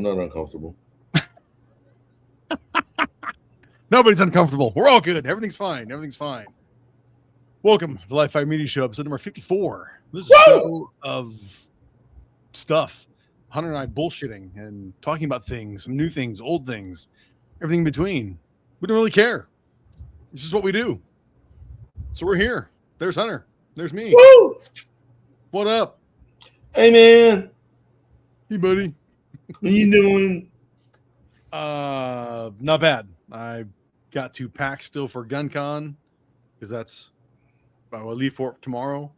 not uncomfortable. Nobody's uncomfortable. We're all good. Everything's fine. Everything's fine. Welcome to the Live Fight Media Show, episode number 54. This is a show of stuff. Hunter and I bullshitting and talking about things, some new things, old things, everything in between. We don't really care. This is what we do. So we're here. There's Hunter. There's me. Woo! What up? Hey, man. Hey, buddy. What you doing? Not bad. I got to pack still for GunCon because that's I'll leave for tomorrow.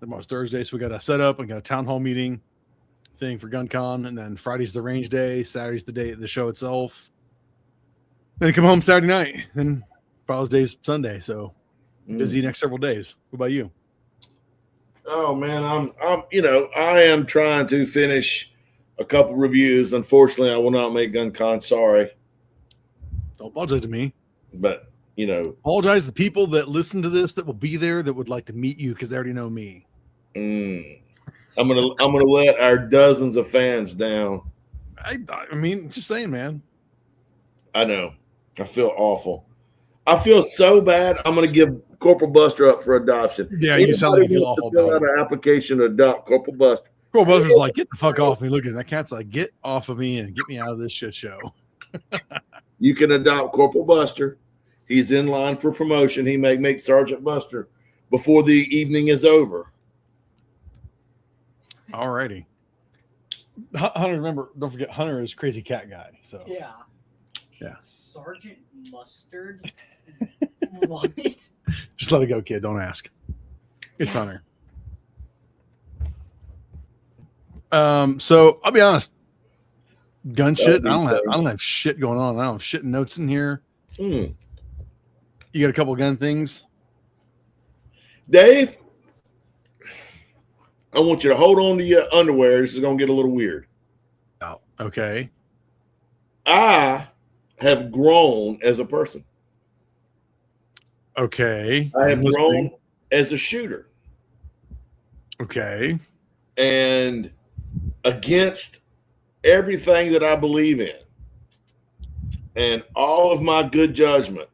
Tomorrow's Thursday, so we got a setup and got a town hall meeting thing for GunCon, and then Friday's the range day, Saturday's the day of the show itself. Then I come home Saturday night, then Father's Day's Sunday, so busy next several days. What about you? Oh man, I am trying to finish a couple reviews. Unfortunately, I will not make GunCon. Sorry. Don't apologize to me. But apologize to the people that listen to this that will be there that would like to meet you because they already know me. I'm gonna let our dozens of fans down. I mean, just saying, man. I know. I feel awful. I feel so bad. I'm gonna give Corporal Buster up for adoption. Yeah, you sound like you feel awful. Fill out an application to adopt Corporal Buster. Corporal Buster's like, get the fuck off me. Look at that cat's like, get off of me and get me out of this shit show. You can adopt Corporal Buster. He's in line for promotion. He may make Sergeant Buster before the evening is over. All righty. Hunter, remember, don't forget, Hunter is crazy cat guy. So yeah. Sergeant Mustard. What? Just let it go, kid. Don't ask. It's Hunter. So I'll be honest. Gun shit. I don't have shit going on. I don't have shit notes in here. You got a couple of gun things, Dave. I want you to hold on to your underwear. This is going to get a little weird. Oh, okay. I have grown as a person. Okay. I have grown as a shooter. Okay. And against everything that I believe in and all of my good judgment,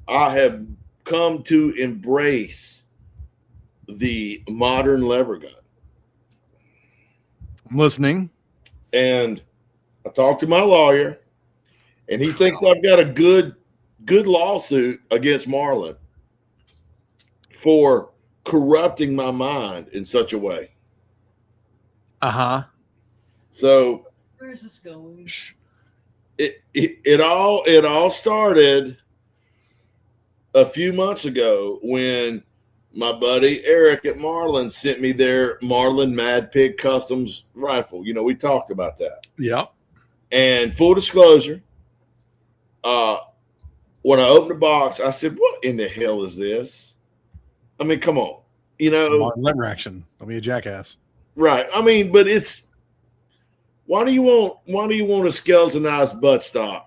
I have come to embrace the modern lever gun. I'm listening. And I talked to my lawyer, and he thinks I've got a good lawsuit against Marlin for corrupting my mind in such a way. So where's this going? It all started a few months ago when my buddy Eric at Marlin sent me their Marlin Mad Pig Customs rifle. We talked about that. Yeah. And full disclosure, when I opened the box, I said, "What in the hell is this?" I mean, come on, lever action. Don't be a jackass. Right. I mean, but it's why do you want a skeletonized buttstock,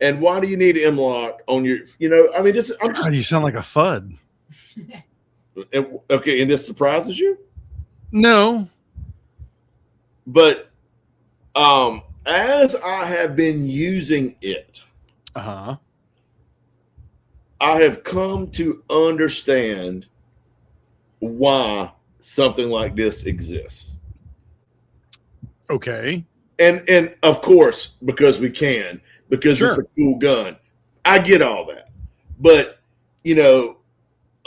and why do you need M-lock on your? God, you sound like a FUD. Okay, and this surprises you? No. But as I have been using it, I have come to understand why something like this exists. Okay. And of course, because it's a cool gun. I get all that. But,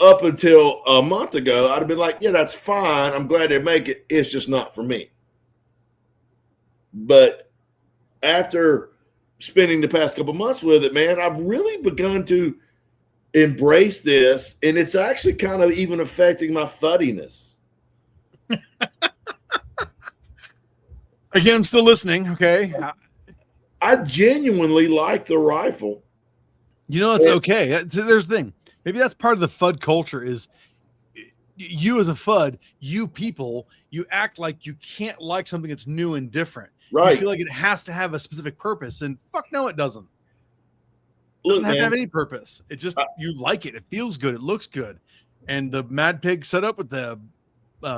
up until a month ago, I'd have been like, yeah, that's fine. I'm glad they make it. It's just not for me. But after spending the past couple months with it, man, I've really begun to embrace this, and it's actually kind of even affecting my fuddiness. Again, I'm still listening. Okay. I genuinely like the rifle. It's okay. There's the thing. Maybe that's part of the FUD culture is you as a FUD, you people, you act like you can't like something that's new and different. Right. You feel like it has to have a specific purpose, and fuck no, it doesn't. It doesn't have to have any purpose. It just, you like it. It feels good. It looks good. And the Mad Pig setup with the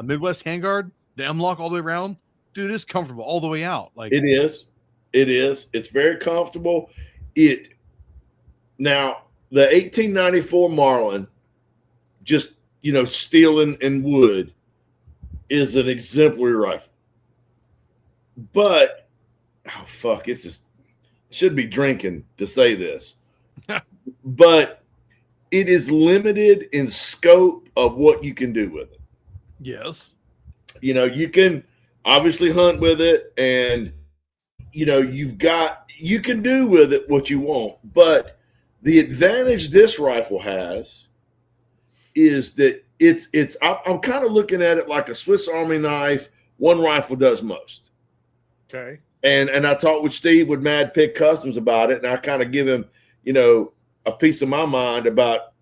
Midwest handguard, the M-lock all the way around, dude, it's comfortable all the way out. Like it is. It's very comfortable. Now the 1894 Marlin, just steel and wood, is an exemplary rifle. But it's just should be drinking to say this, but it is limited in scope of what you can do with it. yes, You can obviously hunt with it, and you can do with it what you want. But the advantage this rifle has is that I'm kind of looking at it like a Swiss Army knife. One rifle does most. okay, And I talked with Steve with Mad Pig Customs about it, and I kind of give him, a piece of my mind about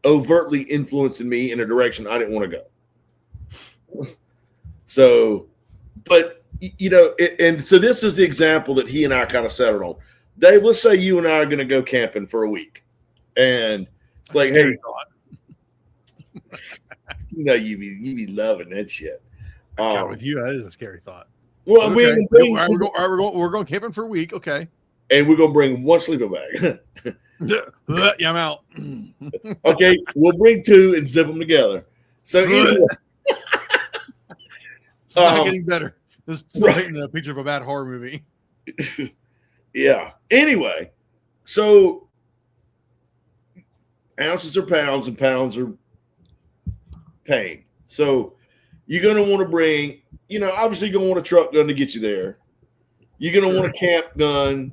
overtly influencing me in a direction I didn't want to go. So, but and so this is the example that he and I kind of settled on. Dave, let's say you and I are going to go camping for a week, and it's like, hey, you be loving that shit. With you, that is a scary thought. Well, okay. We're going camping for a week, okay, and we're gonna bring one sleeper bag. Yeah, I'm out. Okay, we'll bring two and zip them together. So anyway, it's not getting better. This is painting a picture of a bad horror movie. Yeah. Anyway, so ounces are pounds and pounds are pain. So you're going to want to bring, obviously you're going to want a truck gun to get you there. You're going to want a camp gun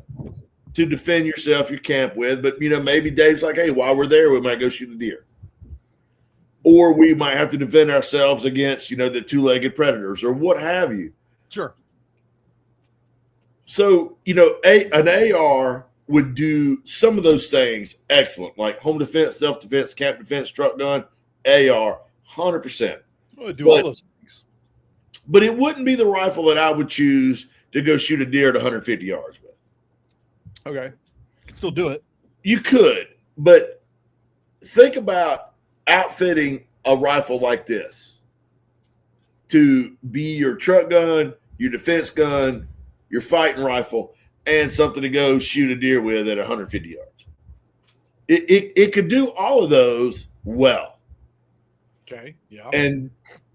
to defend yourself, your camp with. But, maybe Dave's like, hey, while we're there, we might go shoot a deer. Or we might have to defend ourselves against, the two-legged predators or what have you. Sure. So, an AR would do some of those things excellent, like home defense, self-defense, camp defense, truck gun, AR, 100%. Well, do all those things. But it wouldn't be the rifle that I would choose to go shoot a deer at 150 yards with. Okay. You can still do it. You could, but think about outfitting a rifle like this to be your truck gun, your defense gun, your fighting rifle, and something to go shoot a deer with at 150 yards. It could do all of those well. Okay. Yeah. And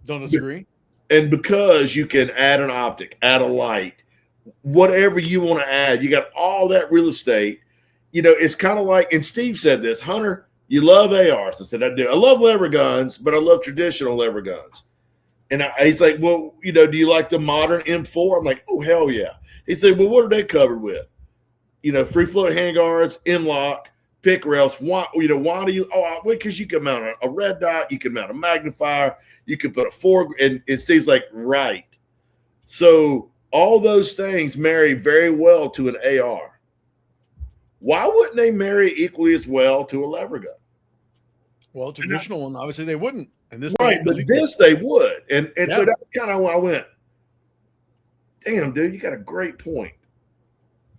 don't disagree. And because you can add an optic, add a light, whatever you want to add, you got all that real estate. It's kind of like, and Steve said this, Hunter, you love ARs. I said, I do. I love lever guns, but I love traditional lever guns. And he's like, well, do you like the modern M4? I'm like, oh, hell yeah. He said, well, what are they covered with? Free float handguards, M-lock, pick rails. Why do you? Oh, because you can mount a red dot, you can mount a magnifier, you can put a and Steve's like, right. So all those things marry very well to an AR. Why wouldn't they marry equally as well to a lever gun? Well, traditional one, obviously they wouldn't. And this right, but this they would. And so that's kind of when I went, damn, dude, you got a great point.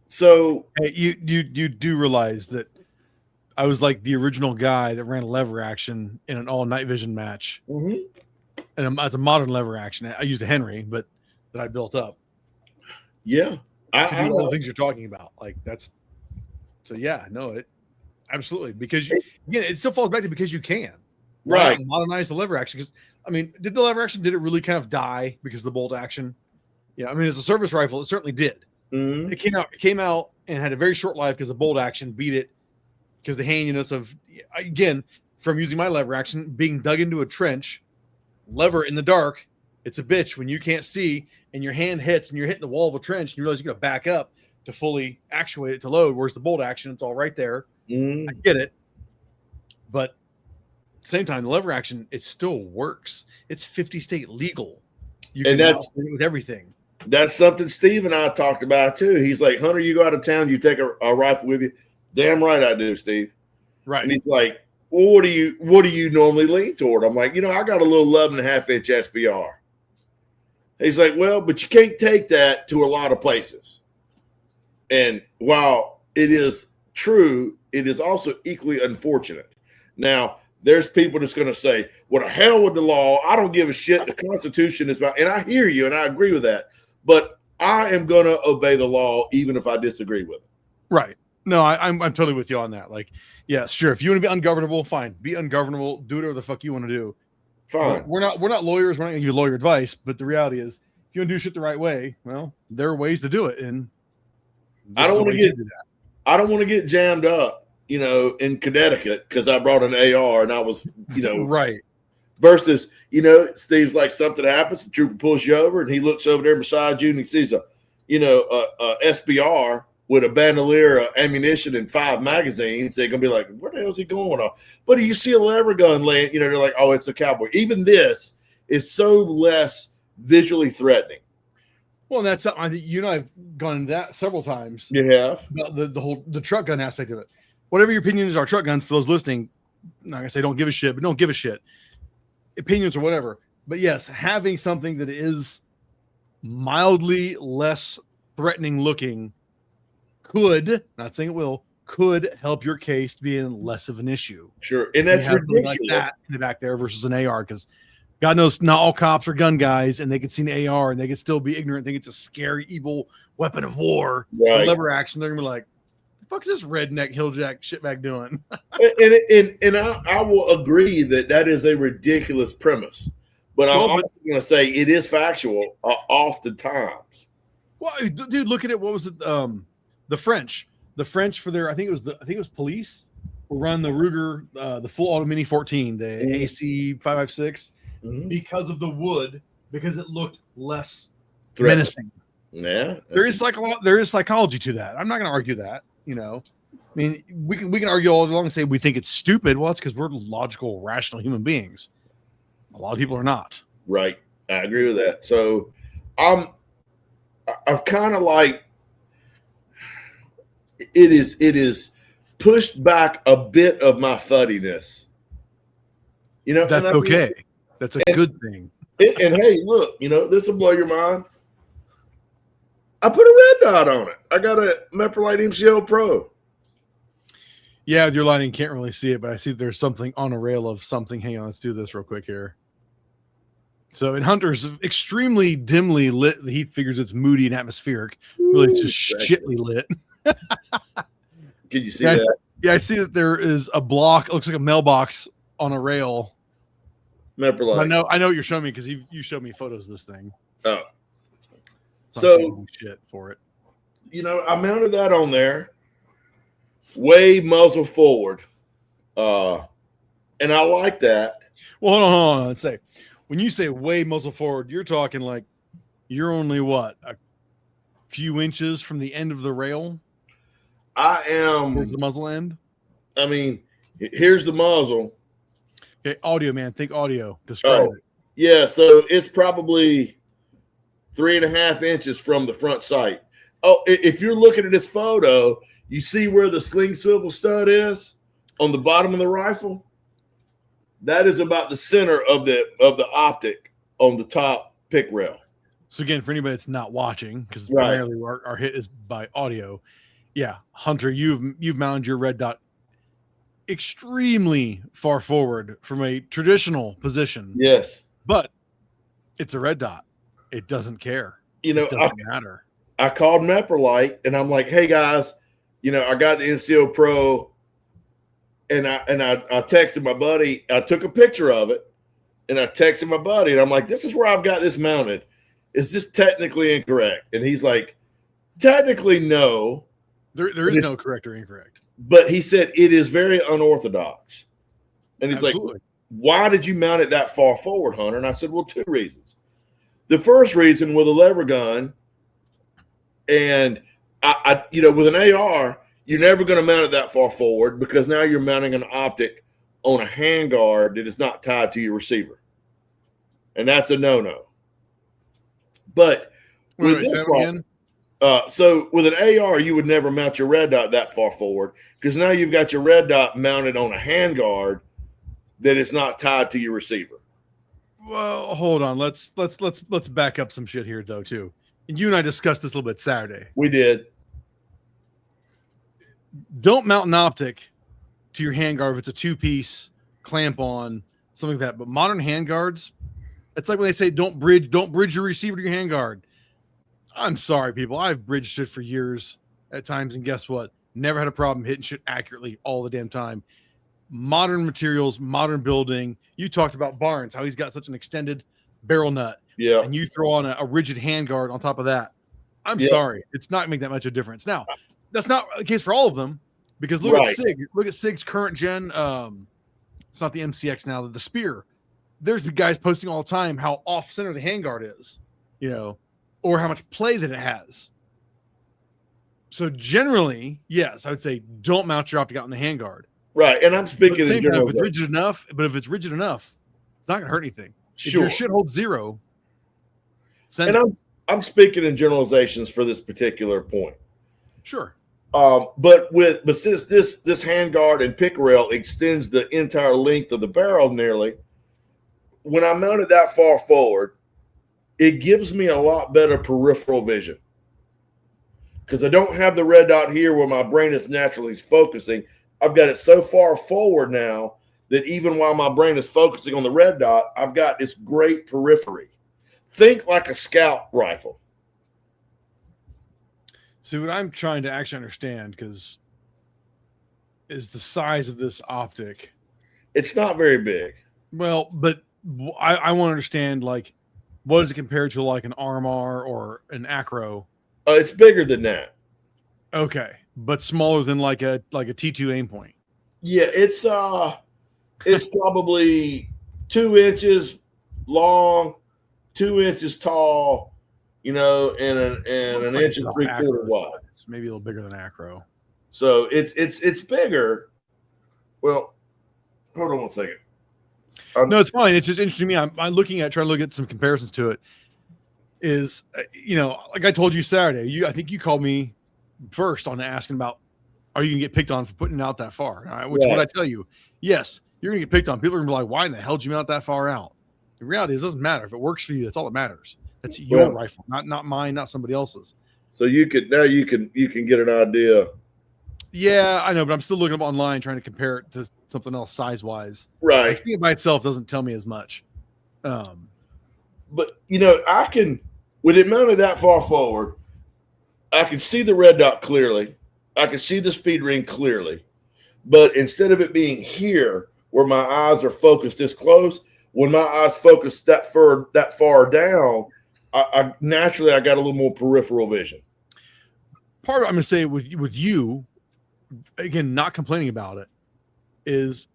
So hey, you do realize that I was like the original guy that ran lever action in an all night vision match. Mm-hmm. And as a modern lever action, I used a Henry, but that I built up. Yeah. I know the things you're talking about. Like that's so yeah, no, it absolutely because it still falls back to because you can. Right. Modernize the lever action. Because did the lever action, did it really kind of die because of the bolt action? Yeah, as a service rifle, it certainly did. Mm-hmm. It came out and had a very short life because the bolt action beat it because the handiness of, again, from using my lever action, being dug into a trench, lever in the dark, it's a bitch when you can't see and your hand hits and you're hitting the wall of a trench and you realize you got to back up to fully actuate it to load. Whereas the bolt action, it's all right there. Mm-hmm. I get it. But at the same time, the lever action, it still works. It's 50 state legal. And that's with everything. That's something Steve and I talked about too. He's like, Hunter, you go out of town, you take a rifle with you. Damn right I do, Steve. Right. And he's like, well, what do you normally lean toward? I'm like, I got a little 11.5-inch SBR. He's like, well, but you can't take that to a lot of places. And while it is true, it is also equally unfortunate. Now, there's people that's going to say, well, the hell with the law. I don't give a shit. The Constitution is about, and I hear you and I agree with that. but I am going to obey the law even if I disagree with it. Right. No, I'm totally with you on that. Like, yeah, sure. If you want to be ungovernable, fine. Be ungovernable. Do whatever the fuck you want to do. Fine. But we're not lawyers. We're not going to give you lawyer advice. But the reality is, if you want to do shit the right way, well, there are ways to do it. And I don't want to get jammed up, in Connecticut because I brought an AR and I was, right. Versus, Steve's like something happens, the trooper pulls you over and he looks over there beside you and he sees a SBR with a bandolier of ammunition and 5 magazines. They're gonna be like, "Where the hell is he going on?" But you see a lever gun laying, they're like, "Oh, it's a cowboy." Even this is so less visually threatening. Well, and that's something I think you and I have gone into that several times. You have about the whole truck gun aspect of it. Whatever your opinions are, truck guns, for those listening, I'm not gonna say don't give a shit, but don't give a shit. Opinions or whatever. But yes, having something that is mildly less threatening looking could, not saying it will, could help your case being less of an issue. Sure. And that's ridiculous. Like that in the back there versus an AR, because God knows not all cops are gun guys and they can see an AR and they can still be ignorant, think it's a scary, evil weapon of war. Right. Lever action. They're gonna be like, the fuck's this redneck hilljack shitbag doing? and I will agree that is a ridiculous premise. But I'm also going to say it is factual oftentimes. Well, dude, look at it. What was it? The French for their, I think it was police will run the Ruger, the full auto Mini 14, the AC 556, because of the wood, because it looked less menacing. Yeah, there is psychology to that. I'm not going to argue that. I mean, we can argue all along and say we think it's stupid. Well, it's because we're logical, rational human beings. A lot of people are not. Right. I agree with that. So I've kind of like it is pushed back a bit of my fuddiness. That's okay. That's a good thing. And hey, look, this will blow your mind. I put a red dot on it. I got a Meprolite MCO Pro. Yeah, with your lighting, can't really see it, but I see there's something on a rail of something. Hang on, let's do this real quick here. So in Hunter's extremely dimly lit, he figures it's moody and atmospheric. Really, it's just shitly lit. Can you see that? Yeah, I see that there is a block. It looks like a mailbox on a rail. Meprolite. I know what you're showing me because you showed me photos of this thing. Oh. So shit for it. I mounted that on there, way muzzle forward, and I like that. Well, hold on. Let's say when you say way muzzle forward, you're talking like you're only what, a few inches from the end of the rail. I am towards the muzzle end. I mean, here's the muzzle. Okay, audio, man. Think audio. Describe it. Yeah, so it's probably 3.5 inches from the front sight. Oh, if you're looking at this photo, you see where the sling swivel stud is on the bottom of the rifle? That is about the center of the optic on the top pick rail. So again, for anybody that's not watching, because primarily our hit is by audio. Yeah, Hunter, you've mounted your red dot extremely far forward from a traditional position. Yes. But it's a red dot. It doesn't care. It doesn't matter. I called Meprolite and I'm like, hey guys, I got the NCO Pro and I texted my buddy. I took a picture of it and I texted my buddy and I'm like, this is where I've got this mounted. Is this technically incorrect? And he's like, technically no. There is no correct or incorrect. But he said it is very unorthodox. And he's like, why did you mount it that far forward, Hunter? And I said, well, 2 reasons. The first reason with a lever gun, and I with an AR, you're never going to mount it that far forward because now you're mounting an optic on a handguard that is not tied to your receiver, and that's a no-no. But with this one, so with an AR, you would never mount your red dot that far forward because now you've got your red dot mounted on a handguard that is not tied to your receiver. Well, hold on. Let's back up some shit here though too. And you and I discussed this a little bit Saturday. We did. Don't mount an optic to your handguard if it's a 2-piece clamp on, something like that. But modern handguards, it's like when they say don't bridge your receiver to your handguard. I'm sorry, people. I've bridged shit for years at times, and guess what? Never had a problem hitting shit accurately all the damn time. Modern materials, modern building. You talked about Barnes, how he's got such an extended barrel nut, Yeah. and you throw on a rigid handguard on top of that. I'm Yeah. sorry, it's not make that much of a difference. Now, that's not the case for all of them, because look Right. at Sig. Look at Sig's current gen. It's not the MCX now, the Spear. There's guys posting all the time how off center the handguard is, or how much play that it has. So generally, yes, I would say don't mount your optic out in the handguard. Right. And I'm speaking in general. If it's rigid enough, it's not going to hurt anything. Sure. If your shit holds zero, and I'm speaking in generalizations for this particular point. Sure. But since this handguard and pick rail extends the entire length of the barrel nearly, when I mount it that far forward, it gives me a lot better peripheral vision. Because I don't have the red dot here where my brain is naturally focusing. I've got it so far forward now that even while my brain is focusing on the red dot, I've got this great periphery. Think like a scout rifle. See, what I'm trying to actually understand is the size of this optic. It's not very big. Well, but I want to understand, like, what is it compared to like an RMR or an Acro? It's bigger than that. Okay, but smaller than like a T2 aim point. Yeah, it's probably 2 inches long, 2 inches tall, and an inch and 3/4 wide. It's maybe a little bigger than Acro. So it's bigger. Well, hold on one second. No, it's fine. It's just interesting to me. I'm trying to look at some comparisons to it. Is like I told you Saturday, I think you called me first on asking about, are you gonna get picked on for putting it out that far? All right, which what I tell you, yes, you're gonna get picked on. People are gonna be like, why in the hell did you mount that far out? The reality is, it doesn't matter. If it works for you, that's all that matters. That's your rifle, not mine, not somebody else's. So you can get an idea. Yeah, I know, but I'm still looking up online trying to compare it to something else size wise. Right. Like, seeing it by itself doesn't tell me as much. But I can, with it mounted that far forward, I can see the red dot clearly. I can see the speed ring clearly. But instead of it being here where my eyes are focused this close, when my eyes focus that far down, I naturally got a little more peripheral vision. Part of I'm going to say with you, again, not complaining about it, is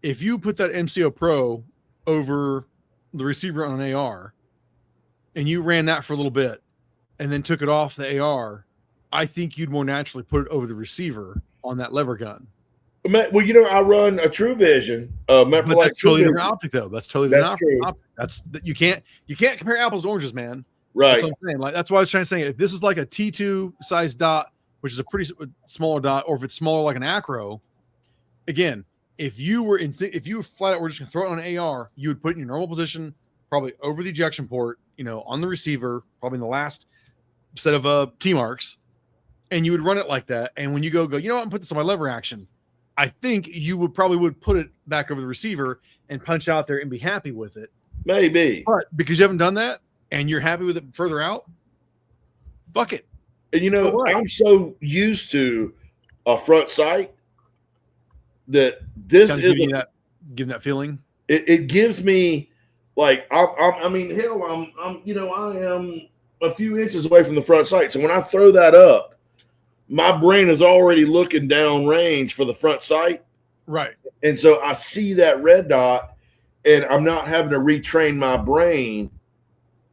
if you put that MCO Pro over the receiver on an AR and you ran that for a little bit and then took it off the AR, I think you'd more naturally put it over the receiver on that lever gun. Well, I run a True Vision. But that's totally different optic, though. That's totally different optic. That's you can't compare apples to oranges, man. Right. That's what I'm saying. Like, that's why I was trying to say, if this is like a T2 size dot, which is a pretty smaller dot, or if it's smaller like an Acro, again, if you flat out were just gonna throw it on an AR, you would put it in your normal position, probably over the ejection port, on the receiver, probably in the last set of T marks, and you would run it like that. And when you go, I'm gonna put this on my lever action, I think you would put it back over the receiver and punch out there and be happy with it. Maybe. But because you haven't done that and you're happy with it further out, fuck it. And I'm so used to a front sight that this is giving that feeling. It gives me like I am a few inches away from the front sight. So when I throw that up, my brain is already looking down range for the front sight. Right. And so I see that red dot and I'm not having to retrain my brain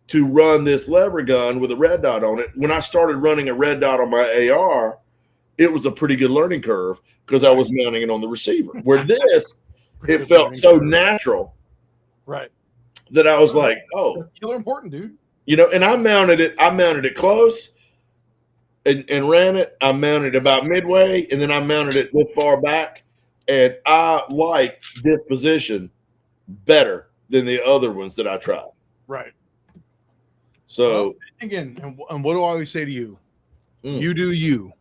to run this lever gun with a red dot on it. When I started running a red dot on my AR, it was a pretty good learning curve because I was mounting it on the receiver. Where this, it felt so natural. Right. That I was like, oh. Killer important, dude. And I mounted it close. And ran it. I mounted about midway, and then I mounted it this far back. And I like this position better than the other ones that I tried. Right. So again, and what do I always say to you? You do you.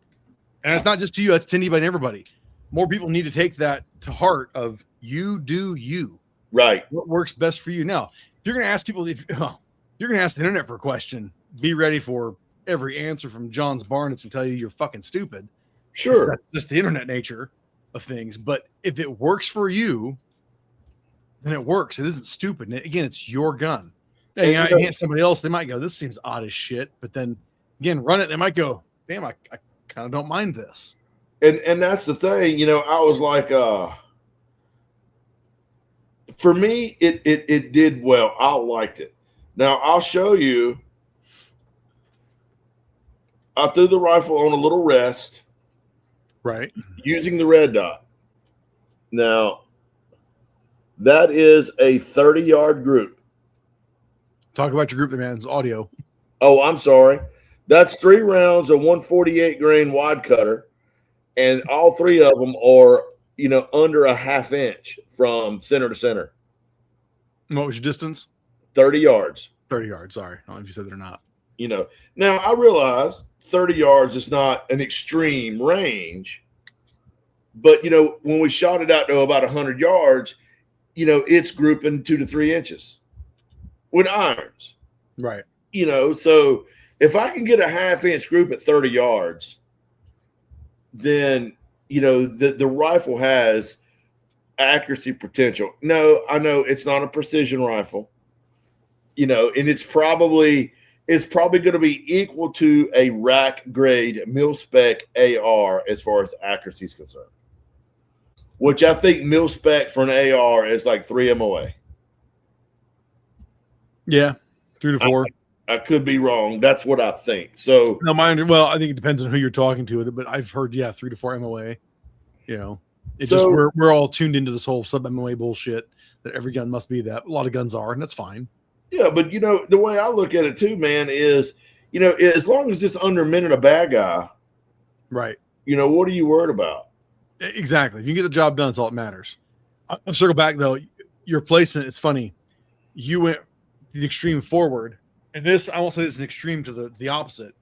And it's not just to you, that's to anybody and everybody. More people need to take that to heart of you do you. Right. What works best for you. Now, if you're going to ask people, you're going to ask the internet for a question, be ready for every answer from John's Barnes and tell you you're fucking stupid. Sure. That's just the internet nature of things. But if it works for you, then it works. It isn't stupid. And again, it's your gun. And somebody else, they might go, this seems odd as shit. But then again, run it. They might go, damn, I kind of don't mind this. And that's the thing, I was like, for me, it did well. I liked it. Now I'll show you. I threw the rifle on a little rest. Right. Using the red dot. Now, that is a 30-yard group. Talk about your group there, man. It's audio. Oh, I'm sorry. That's 3 rounds of 148 grain wide cutter, and all 3 of them are, under a half inch from center to center. And what was your distance? 30 yards. 30 yards. Sorry. I don't know if you said that or not. Now I realize 30 yards is not an extreme range, but, when we shot it out to about 100 yards, it's grouping 2 to 3 inches with irons. Right. So if I can get a half-inch group at 30 yards, then, the rifle has accuracy potential. No, I know it's not a precision rifle, and it's probably going to be equal to a rack grade mil-spec AR as far as accuracy is concerned, which I think mil-spec for an AR is like 3 MOA. Yeah, 3 to 4. I could be wrong. That's what I think. So, no, well, I think it depends on who you're talking to with it, but I've heard 3 to 4 MOA. It's just we're all tuned into this whole sub MOA bullshit that every gun must be that. A lot of guns are, and that's fine. Yeah, but the way I look at it too, man, is as long as it's under minute a bad guy, right? What are you worried about? Exactly. If you can get the job done, it's all that matters. I'll circle back though. Your placement, it's funny. You went the extreme forward, and this I won't say this is an extreme to the opposite,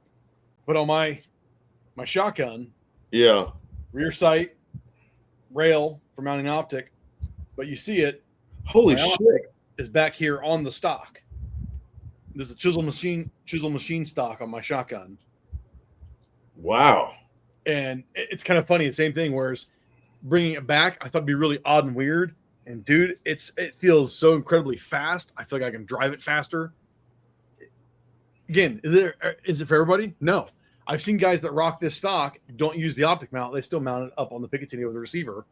but on my shotgun, yeah, rear sight, rail for mounting optic, but you see it. Holy shit! Is back here on the stock. There's a chisel machine stock on my shotgun. Wow. And it's kind of funny. The same thing. Whereas bringing it back, I thought it'd be really odd and weird. And dude, it feels so incredibly fast. I feel like I can drive it faster. Again, is it for everybody? No. I've seen guys that rock this stock don't use the optic mount. They still mount it up on the Picatinny with the receiver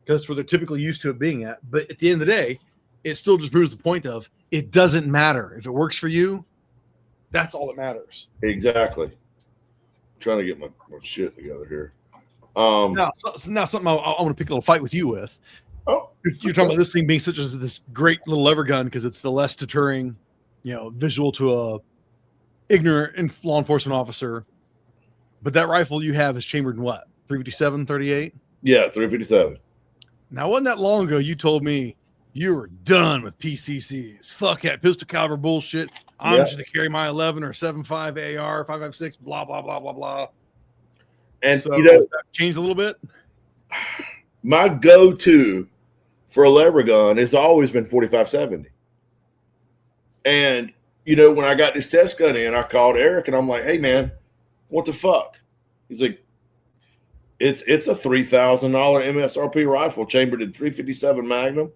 because that's where they're typically used to it being at. But at the end of the day, it still just proves the point of it doesn't matter. If it works for you, that's all that matters. Exactly. I'm trying to get my shit together here. Now something I want to pick a little fight with you with. Oh, you're talking about this thing being such this great little lever gun because it's the less deterring, visual to a ignorant law enforcement officer. But that rifle you have is chambered in what? 357, 38? Yeah, 357. Now, wasn't that long ago you told me you were done with PCCs? Fuck that pistol caliber bullshit. I'm just going to carry my 11 or 7.5 AR, 5.56, blah, blah, blah, blah, blah. And, so, that changed a little bit? My go-to for a lever gun has always been 4570. And, when I got this test gun in, I called Eric and I'm like, hey, man, what the fuck? He's like, it's a $3,000 MSRP rifle chambered in 357 Magnum.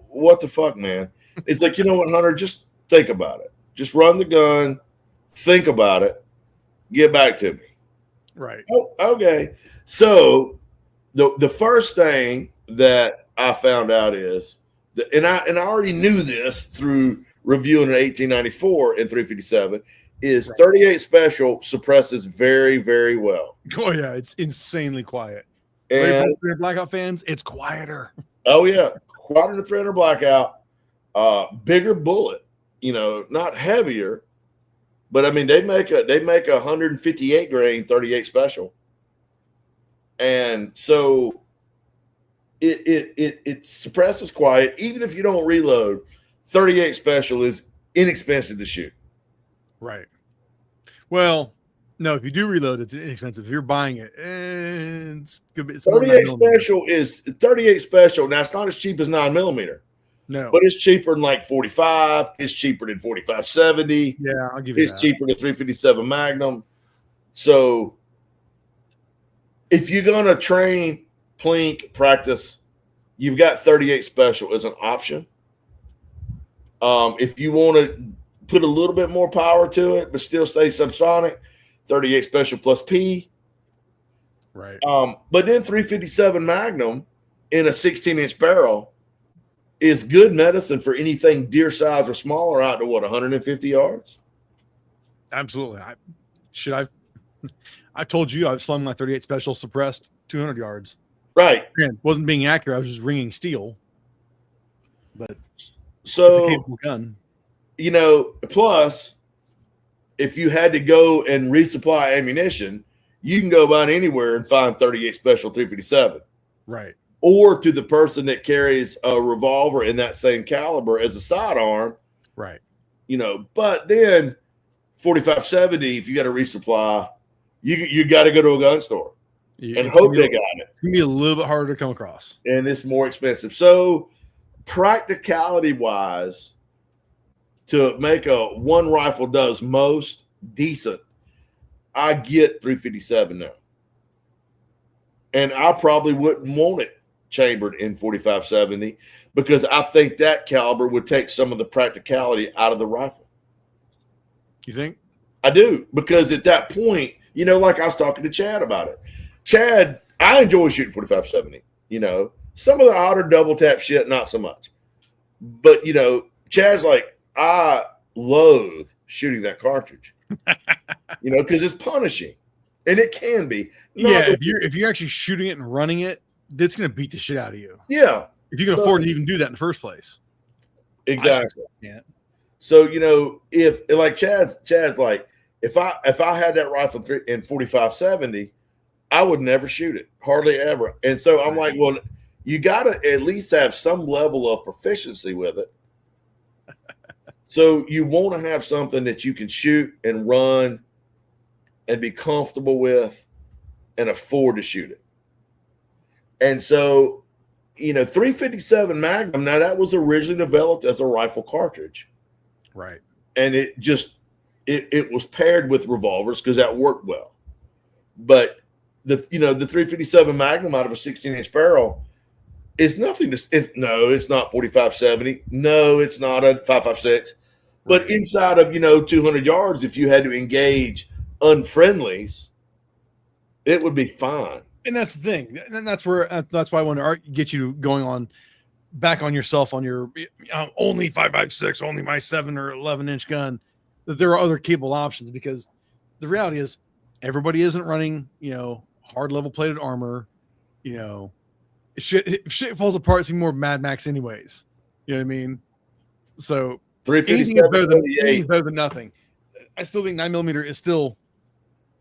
What the fuck, man? It's like, you know what, Hunter? Just think about it. Just run the gun, think about it, get back to me. Right. Oh, okay. So the first thing that I found out is that, and I already knew this through reviewing an 1894 and 357, is 38 Special suppresses very, very well. Oh yeah, it's insanely quiet. And Blackout fans, it's quieter. Oh yeah, quieter than 300 Blackout, bigger bullet. Not heavier, but I mean they make a 158 grain 38 Special, and so it suppresses quiet even if you don't reload. 38 Special is inexpensive to shoot. Right. Well, no, if you do reload, it's inexpensive. If you're buying it, it's good. 38 Special is 38 Special. Now it's not as cheap as 9mm, No. But it's cheaper than like 45. It's cheaper than 45-70. Yeah, I'll give you It's that. cheaper than 357 Magnum. So if you're going to train, plink, practice, you've got 38 Special as an option. If you want to put a little bit more power to it, but still stay subsonic, 38 Special plus P. Right. But then 357 Magnum in a 16-inch barrel is good medicine for anything deer size or smaller out to 150 yards. Absolutely. I told you I've slung my 38 Special suppressed 200 yards. Right. And wasn't being accurate. I was just ringing steel. But so it's a capable gun. Plus, if you had to go and resupply ammunition, you can go about anywhere and find 38 Special 357. Right. Or to the person that carries a revolver in that same caliber as a sidearm. Right. But then 45-70, if you got to resupply, you got to go to a gun store and hope they got it. It's going to be a little bit harder to come across. And it's more expensive. So practicality-wise, to make a one rifle does most decent, I get 357 now. And I probably wouldn't want it chambered in 45-70 because I think that caliber would take some of the practicality out of the rifle. You think? I do, because at that point, like I was talking to Chad about it. Chad, I enjoy shooting 45-70. Some of the odder double tap shit, not so much. But, Chad's like, I loathe shooting that cartridge, because it's punishing. And it can be. If you're actually shooting it and running it, that's going to beat the shit out of you. Yeah. If you can afford to even do that in the first place. Exactly. Yeah. So, if like Chad's like, if I had that rifle in 45-70, I would never shoot it, hardly ever. And so I'm like, well, you got to at least have some level of proficiency with it. So you want to have something that you can shoot and run and be comfortable with and afford to shoot it. And so, 357 Magnum, now that was originally developed as a rifle cartridge. Right. And it just, it was paired with revolvers because that worked well. But the 357 Magnum out of a 16-inch barrel is nothing to, it's not 45-70. No, it's not a 5.56. But inside of, 200 yards, if you had to engage unfriendlies, it would be fine. And that's the thing. And that's why I want to get you going on back on yourself on your only 5.56, only my 7 or 11-inch gun, that there are other capable options, because the reality is everybody isn't running, hard level plated armor. If shit falls apart, it's more Mad Max anyways. You know what I mean? So anything is better than nothing. I still think 9mm is still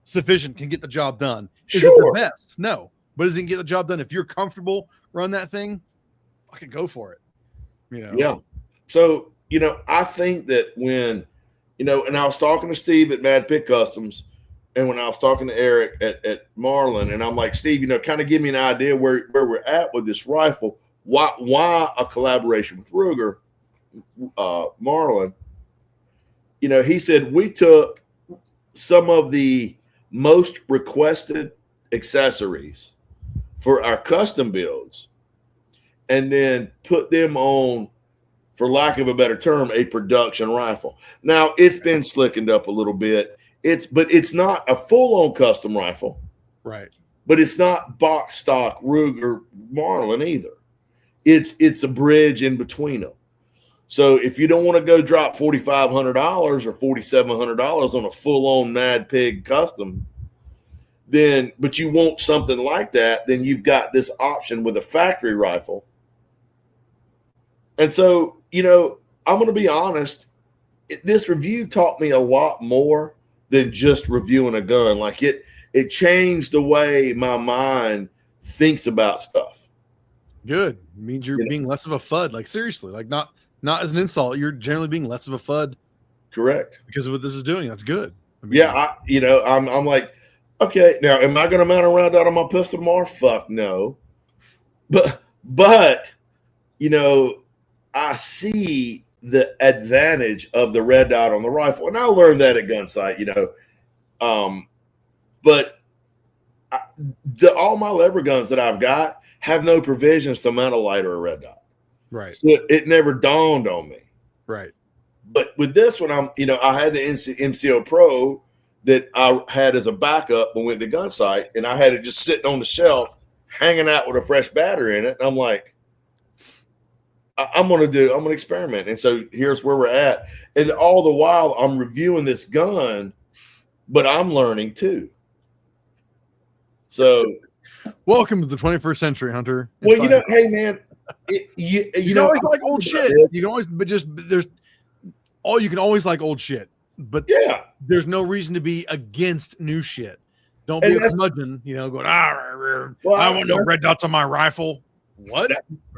sufficient, can get the job done. Is it the best? No. But does it get the job done? If you're comfortable run that thing, fucking go for it. Yeah. So, I think that when, and I was talking to Steve at Mad Pick Customs, and when I was talking to Eric at Marlin, and I'm like, Steve, kind of give me an idea where we're at with this rifle. Why a collaboration with Ruger, Marlin? He said, we took some of the most requested accessories for our custom builds and then put them on, for lack of a better term, a production rifle. Now, it's been slickened up a little bit. But it's not a full-on custom rifle. Right. But it's not box stock Ruger Marlin either. It's a bridge in between them. So if you don't want to go drop $4,500 or $4,700 on a full-on Mad Pig custom, but you want something like that, then you've got this option with a factory rifle. And so, I'm going to be honest, this review taught me a lot more than just reviewing a gun. Like it changed the way my mind thinks about stuff. Good. It means you're being less of a FUD. Like seriously, like not as an insult. You're generally being less of a FUD. Correct. Because of what this is doing. That's good. I'm like, okay, now am I going to mount a round out on my pistol tomorrow? Fuck no. But I see the advantage of the red dot on the rifle, and I learned that at gun sight, but all my lever guns that I've got have no provisions to mount a light or a red dot. Right. So it never dawned on me. Right. But with this one, I had the MCO Pro that I had as a backup when we went to gun sight, and I had it just sitting on the shelf, hanging out with a fresh battery in it. And I'm like, I'm going to experiment. And so here's where we're at. And all the while I'm reviewing this gun, but I'm learning too. So welcome to the 21st century, Hunter. Well, hey man, you can always like old shit. You can always, but just you can always like old shit. But yeah, there's no reason to be against new shit. Don't be a curmudgeon, going, I want no red dots on my rifle. What?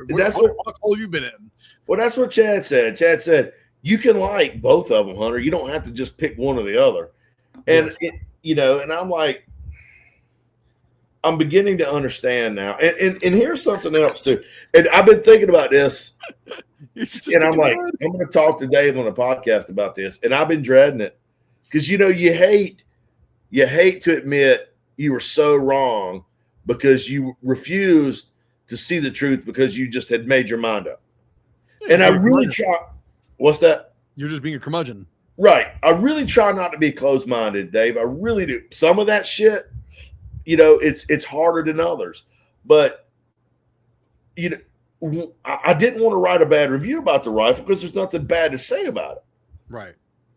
That's what hole you been in? Well, that's what Chad said. Chad said, you can like both of them, Hunter. You don't have to just pick one or the other. And, and I'm like, I'm beginning to understand now. And here's something else too. And I've been thinking about this. And I'm like, I'm going to talk to Dave on a podcast about this. And I've been dreading it because, you hate to admit you were so wrong because you refused to see the truth because you just had made your mind up. And I really try. What's that? You're just being a curmudgeon. Right. I really try not to be closed-minded, Dave. I really do. Some of that shit, it's harder than others. But, I didn't want to write a bad review about the rifle because there's nothing bad to say about it. Right.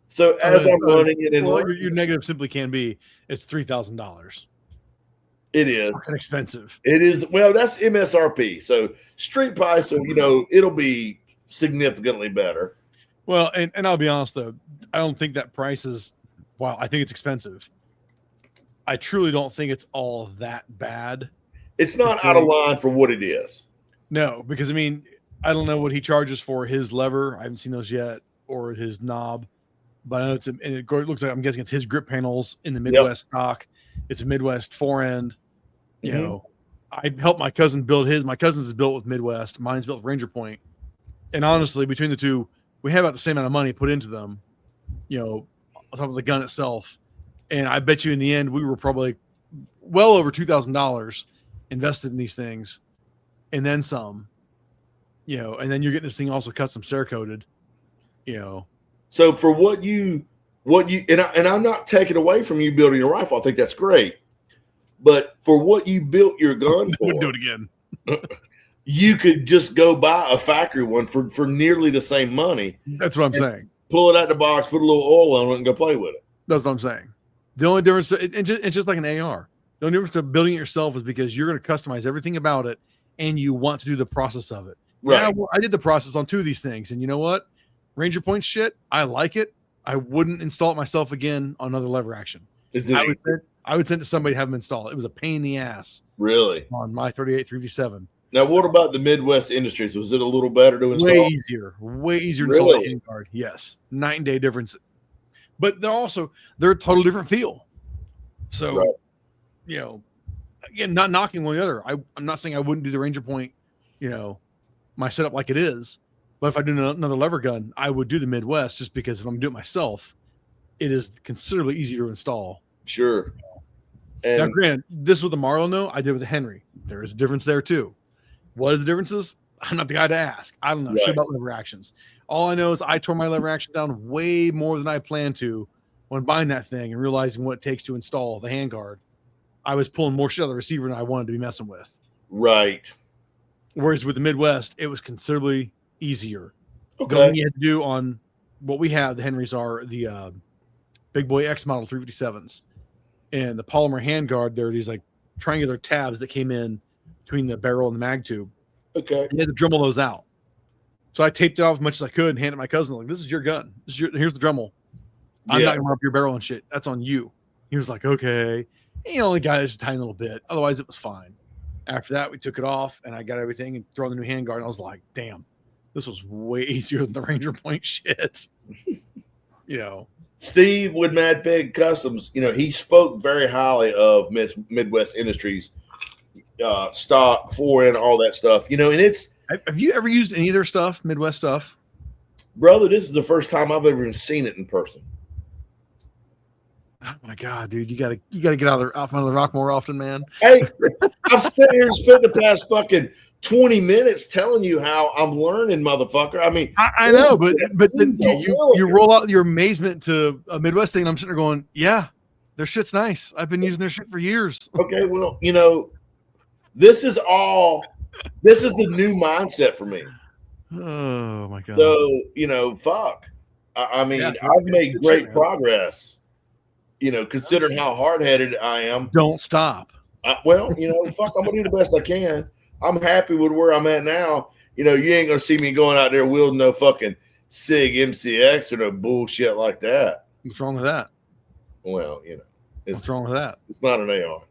So as I'm running it in, your negative simply can be it's $3,000. It is expensive. It is. Well, that's MSRP. So street price, so it'll be significantly better. Well, and I'll be honest though, I don't think that price is. Wow, I think it's expensive. I truly don't think it's all that bad. It's not out of line for what it is. No, because I don't know what he charges for his lever. I haven't seen those yet, or his knob. But I know it looks like, I'm guessing it's his grip panels in the Midwest stock. It's a Midwest forend. I helped my cousin build his. My cousin's is built with Midwest. Mine's built with Ranger Point. And honestly, between the two, we have about the same amount of money put into them, on top of the gun itself. And I bet you in the end, we were probably well over $2,000 invested in these things. And then some, and then you're getting this thing also custom Cerakoted, So for what you and I'm not taking away from you building a rifle. I think that's great. But for what you built your gun for, do it again. You could just go buy a factory one for nearly the same money. That's what I'm saying. Pull it out of the box, put a little oil on it, and go play with it. That's what I'm saying. The only difference, it's just like an AR. The only difference to building it yourself is because you're going to customize everything about it, and you want to do the process of it. Right. Yeah, well, I did the process on two of these things, and you know what? Ranger Point shit, I like it. I wouldn't install it myself again on another lever action. I would send it to somebody to have them install it. It was a pain in the ass. Really? On my 38 357. Now, what about the Midwest Industries? Was it a little better to install? Way easier to install a handguard. Yes. Night and day difference. But they're a total different feel. So, again, not knocking one or the other. I'm not saying I wouldn't do the Ranger Point, my setup like it is. But if I do another lever gun, I would do the Midwest just because if I'm doing it myself, it is considerably easier to install. Sure. And now, granted, this with the Marlin, though, I did with the Henry. There is a difference there, too. What are the differences? I'm not the guy to ask. I don't know shit about lever actions. All I know is I tore my lever action down way more than I planned to when buying that thing and realizing what it takes to install the handguard. I was pulling more shit out of the receiver than I wanted to be messing with. Right. Whereas with the Midwest, it was considerably easier. Okay. The only thing you had to do on what we have, the Henrys are the Big Boy X model 357s. And the polymer handguard, there are these like triangular tabs that came in between the barrel and the mag tube. Okay. You had to Dremel those out. So I taped it off as much as I could and handed it to my cousin, like, this is your gun. Here's the Dremel. I'm not going to run up your barrel and shit. That's on you. He was like, okay. And he only got it just a tiny little bit. Otherwise, it was fine. After that, we took it off, and I got everything and throw on the new handguard. And I was like, damn, this was way easier than the Ranger Point shit. Steve with Mad Pig Customs, he spoke very highly of Midwest Industries stock, forend, all that stuff. And Have you ever used any of their stuff, Midwest stuff? Brother, this is the first time I've ever even seen it in person. Oh my god, dude! You gotta get out from under the rock more often, man. Hey, I've sat here and spent the past fucking 20 minutes telling you how I'm learning, motherfucker. I mean, I know, but then you roll out your amazement to a Midwest thing, and I'm sitting there going, yeah, their shit's nice. I've been using their shit for years. Okay, well, you know, this is a new mindset for me. Oh my god! So, you know, fuck. I mean, Yeah, I've made great shit, progress. You know, considering how hard-headed I am. Don't stop. Well, you know, fuck, I'm gonna do the best I can. I'm happy with where I'm at now. You know, you ain't gonna see me going out there wielding no fucking SIG MCX or no bullshit like that. What's wrong with that? Well, you know, What's wrong with that? It's not an AR.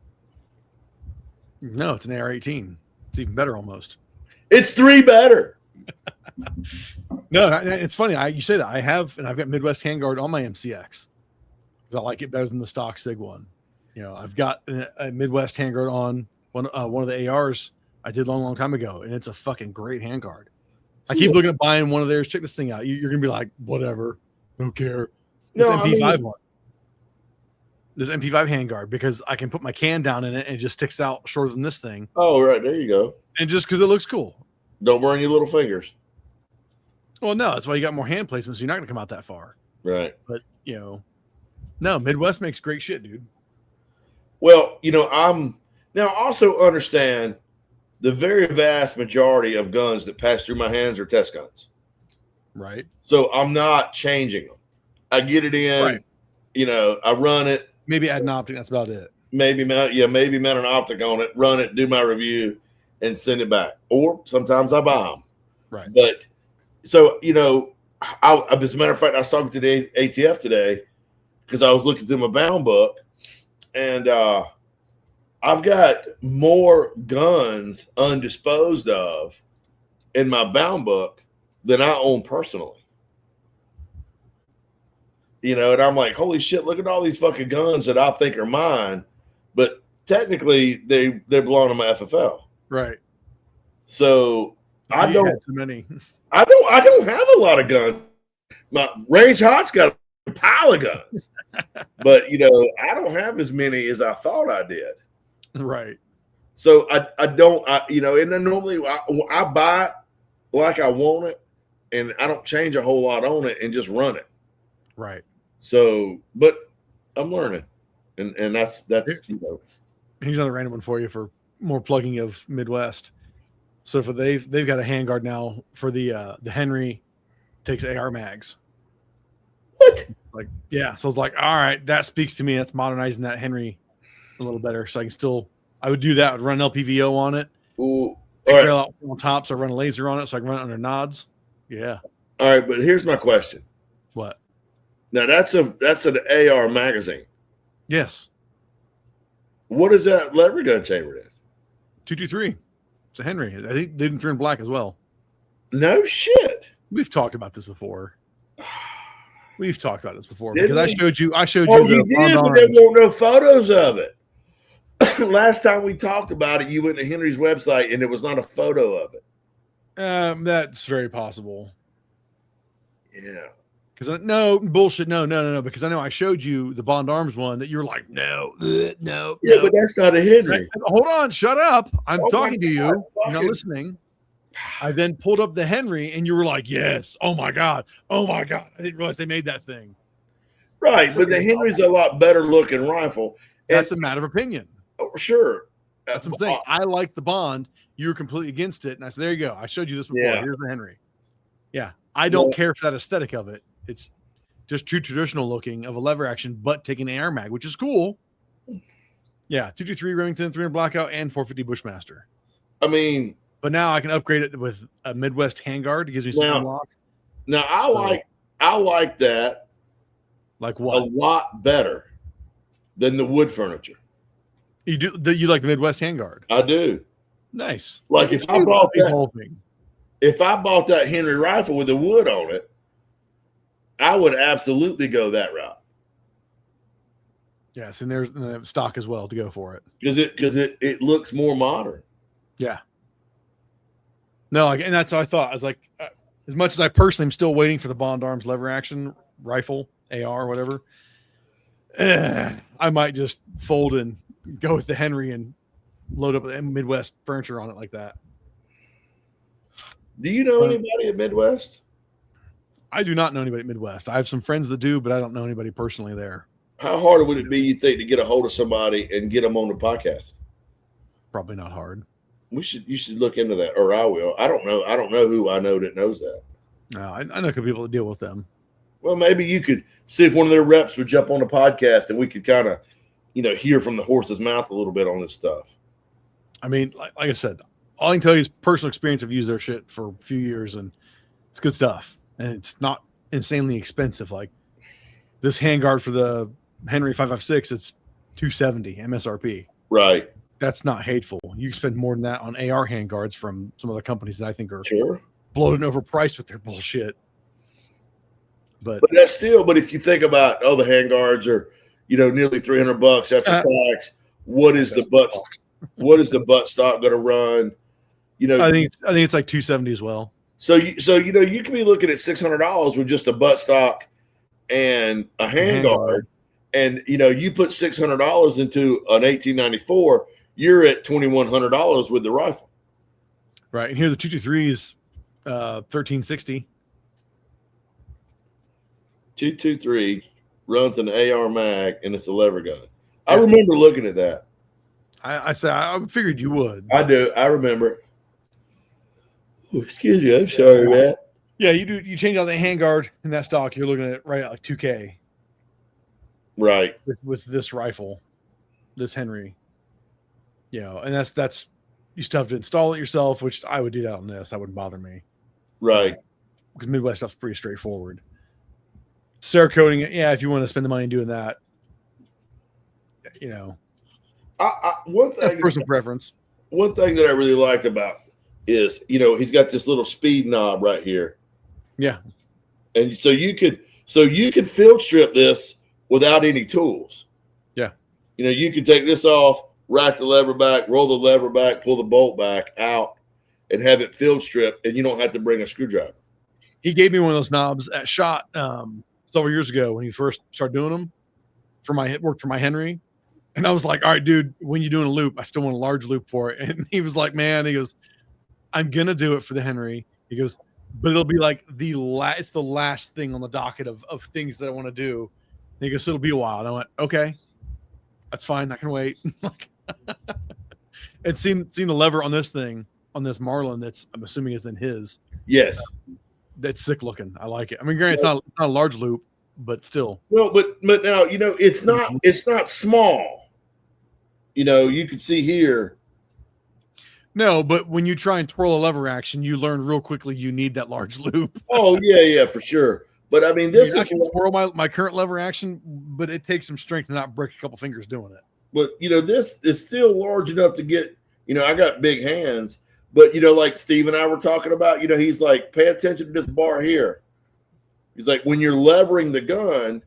No, it's an AR-18. It's even better almost. It's 3 better. No, it's funny. You say that. I've got Midwest handguard on my MCX because I like it better than the stock SIG one. You know, I've got a Midwest handguard on one of the ARs I did a long time ago, and it's a fucking great handguard. I keep looking at buying one of theirs. Check this thing out. You're gonna be like, whatever, don't care. This MP5 one. This MP5 handguard because I can put my can down in it and it just sticks out shorter than this thing. Oh, right, there you go. And just because it looks cool. Don't burn your little fingers. Well, no, that's why you got more hand placement, so you're not gonna come out that far. Right. But you know, no, Midwest makes great shit, dude. Well, you know, I'm now also understand the very vast majority of guns that pass through my hands are test guns. Right. So I'm not changing them. I get it in, right. You know, I run it. Maybe add an optic, that's about it. Maybe mount an optic on it, run it, do my review, and send it back. Or sometimes I buy them. Right. But so, you know, as a matter of fact, I was talking to the ATF today because I was looking through my bound book, and I've got more guns undisposed of in my bound book than I own personally. You know, and I'm like, holy shit, look at all these fucking guns that I think are mine, but technically they belong to my FFL. Right. So I don't have too many. I don't have a lot of guns. My Range Hot's got a pile of guns. But you know, I don't have as many as I thought I did. Right. So I don't you know, and then normally I buy it like I want it, and I don't change a whole lot on it and just run it. Right. So, but I'm learning, and that's you know. Here's another random one for you for more plugging of Midwest. So for they've got a handguard now for the Henry takes AR mags. What? Like, yeah. So I was like, all right, that speaks to me. That's modernizing that Henry a little better. So I can still, I would do that. I'd run LPVO on it. Ooh, all right. Out on top, so I run a laser on it, so I can run it under nods. Yeah. All right, but here's my question. What? Now that's an AR magazine. Yes. What is that lever gun chambered in? 223. It's a Henry. I think they didn't turn black as well. No shit. We've talked about this before. We've talked about this before Didn't because we? I showed Oh, you. you did, but there weren't no photos of it. Last time we talked about it, you went to Henry's website and there was not a photo of it. That's very possible. Yeah. Because no bullshit, no. Because I know I showed you the Bond Arms one that you were like, no. Yeah, but that's not a Henry. Hold on, shut up. I'm talking to you. God, You're not listening. I then pulled up the Henry, and you were like, yes. Oh my god. I didn't realize they made that thing. Right, but the Henry's a lot better looking rifle. That's a matter of opinion. Oh, sure. That's what I'm saying. I like the Bond. You were completely against it. And I said, there you go. I showed you this before. Yeah. Here's the Henry. Yeah. I don't care for that aesthetic of it. It's just true traditional looking of a lever action, but taking an AR mag, which is cool. Yeah. 223 Remington, 300 Blackout, and 450 Bushmaster. I mean, but now I can upgrade it with a Midwest handguard. It gives me some unlock. Now I like that. Like what? A lot better than the wood furniture. You do? You like the Midwest handguard? I do. Nice. Like if I bought that Henry rifle with the wood on it, I would absolutely go that route. Yes, and there's stock as well to go for it because it looks more modern. Yeah. No, and that's what I thought. I was like, as much as I personally am still waiting for the Bond Arms lever action rifle, AR, whatever, I might just fold and go with the Henry and load up Midwest furniture on it like that. Do you know anybody at Midwest? I do not know anybody at Midwest. I have some friends that do, but I don't know anybody personally there. How hard would it be, you think, to get a hold of somebody and get them on the podcast? Probably not hard. You should look into that, or I will. I don't know who I know that knows that. No, I know people that deal with them. Well, maybe you could see if one of their reps would jump on the podcast and we could kind of, hear from the horse's mouth a little bit on this stuff. I mean, like I said, all I can tell you is personal experience. I've used their shit for a few years, and it's good stuff. And it's not insanely expensive. Like this handguard for the Henry 5.56, it's $270 MSRP. Right. That's not hateful. You can spend more than that on AR handguards from some other companies that I think are sure bloated and overpriced with their bullshit. But that's still. But if you think about, the handguards are, nearly $300 after tax. What is the butt? What is the butt stock going to run? I think it's like $270 as well. So you can be looking at $600 with just a butt stock and a handguard, and you put $600 into an 1894, you're at $2,100 with the rifle. Right, and here the 223 is $1,360. 223 runs an AR mag and it's a lever gun. I remember looking at that. I figured you would. I do. I remember. Oh, excuse me. I'm sorry, man. Yeah, you do. You change out the handguard in that stock, you're looking at right at like $2,000. Right. With this rifle, this Henry. And that's you still have to install it yourself, which I would do that on this. That wouldn't bother me. Right. Because Midwest stuff's pretty straightforward. Cerakoting it, if you want to spend the money doing that, one thing, that's personal preference. One thing that I really liked about is, he's got this little speed knob right here. Yeah. And so you could field strip this without any tools. Yeah. You could take this off, rack the lever back, roll the lever back, pull the bolt back out, and have it field stripped, and you don't have to bring a screwdriver. He gave me one of those knobs at SHOT several years ago when he first started doing them worked for my Henry. And I was like, all right, dude, when you're doing a loop, I still want a large loop for it. And he was like, man, he goes, I'm going to do it for the Henry. He goes, but it'll be like it's the last thing on the docket of things that I want to do. And he goes, it'll be a while. And I went, okay, that's fine. I can wait. And seeing the lever on this thing, on this Marlin, that's I'm assuming is then his. Yes. That's sick looking. I like it. I mean, granted, it's not a large loop, but still. Well, but now, it's not small. You can see here. No, but when you try and twirl a lever action, you learn real quickly you need that large loop. Oh, yeah, for sure. But I mean, I can twirl my current lever action, but it takes some strength to not break a couple fingers doing it. But, this is still large enough to get, I got big hands. But, like Steve and I were talking about, he's like, pay attention to this bar here. He's like, when you're levering the gun,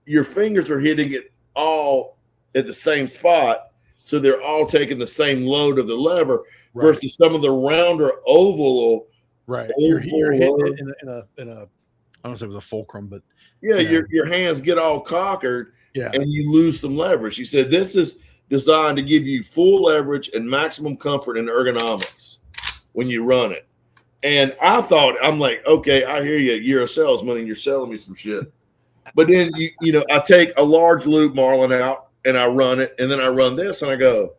your fingers are hitting it all at the same spot. So they're all taking the same load of the lever versus some of the rounder oval. Right. You're hitting it in a I don't know if it was a fulcrum, but your hands get all cockered and you lose some leverage. He said, this is designed to give you full leverage and maximum comfort and ergonomics when you run it. And I'm like, okay, I hear you. You're a salesman and you're selling me some shit. But then, I take a large loop Marlin out and I run it, and then I run this and I go,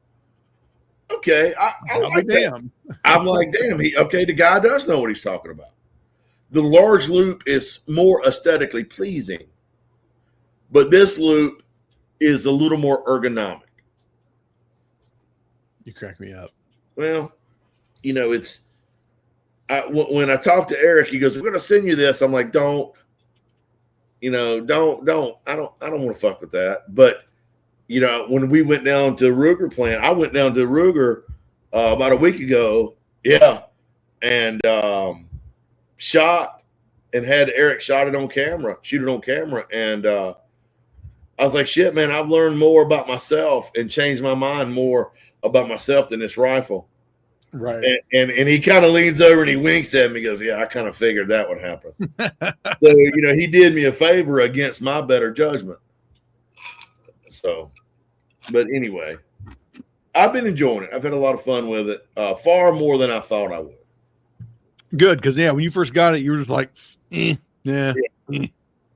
okay, I like that. I'm like, damn, the guy does know what he's talking about. The large loop is more aesthetically pleasing, but this loop is a little more ergonomic. You crack me up. Well, it's when I talk to Eric, he goes, we're going to send you this. I'm like, don't. I don't want to fuck with that. But, when we went down to Ruger plant, I went down to Ruger about a week ago. Yeah. And shot and had Eric shoot it on camera. And I was like, shit, man, I've learned more about myself and changed my mind more about myself than this rifle. Right. And he kind of leans over and he winks at me. He goes, "Yeah, I kind of figured that would happen." So he did me a favor against my better judgment. So, but anyway, I've been enjoying it. I've had a lot of fun with it, far more than I thought I would. Good, because when you first got it, you were just like, yeah.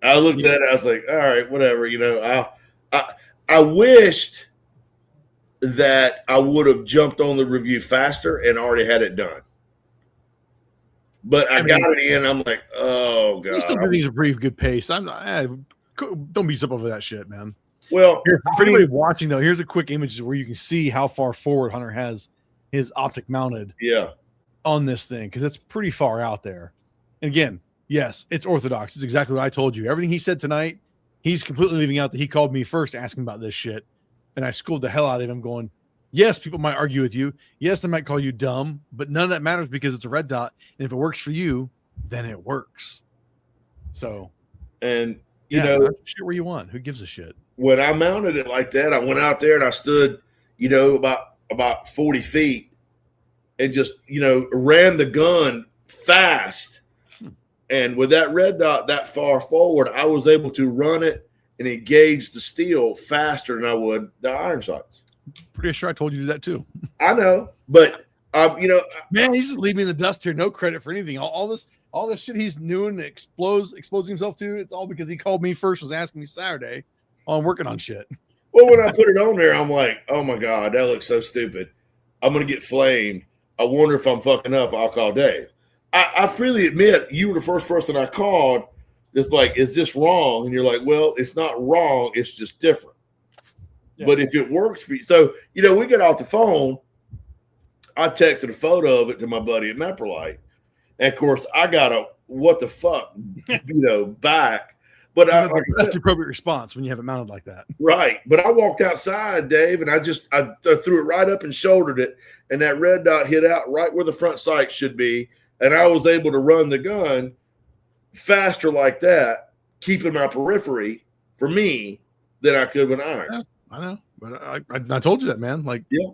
I looked at it. I was like, all right, whatever. I wished that I would have jumped on the review faster and already had it done. But I got it in. I'm like, oh god, you still do these at a pretty good pace. I'm not. Don't be up over that shit, man. Well, for anybody watching though, here's a quick image where you can see how far forward Hunter has his optic mounted. Yeah. On this thing, because it's pretty far out there. And again, yes, it's orthodox. It's exactly what I told you. Everything he said tonight, he's completely leaving out that he called me first asking about this shit. And I schooled the hell out of him going, yes, people might argue with you. Yes, they might call you dumb, but none of that matters because it's a red dot. And if it works for you, then it works. So, and shit where you want. Who gives a shit? When I mounted it like that, I went out there and I stood, about 40 feet and just, ran the gun fast. And with that red dot that far forward, I was able to run it and engage the steel faster than I would the iron sights. Pretty sure I told you to do that too. I know, but man, he's just leaving me in the dust here. No credit for anything. All this shit he's doing, exposing himself to. It's all because he called me first, was asking me Saturday on working on shit. Well, when I put it on there, I'm like, oh my god, that looks so stupid. I'm gonna get flamed. I wonder if I'm fucking up. I'll call Dave. I freely admit you were the first person I called. It's like, is this wrong? And you're like, well, it's not wrong. It's just different. Yeah. But if it works for you, so we get off the phone. I texted a photo of it to my buddy at Meprolite, and of course, I got a what the fuck, back. But that's the appropriate response when you have it mounted like that, right? But I walked outside, Dave, and I threw it right up and shouldered it, and that red dot hit out right where the front sight should be, and I was able to run the gun faster like that, keeping my periphery for me than I could with irons. Yeah, I know, but I told you that, man. Like, yeah,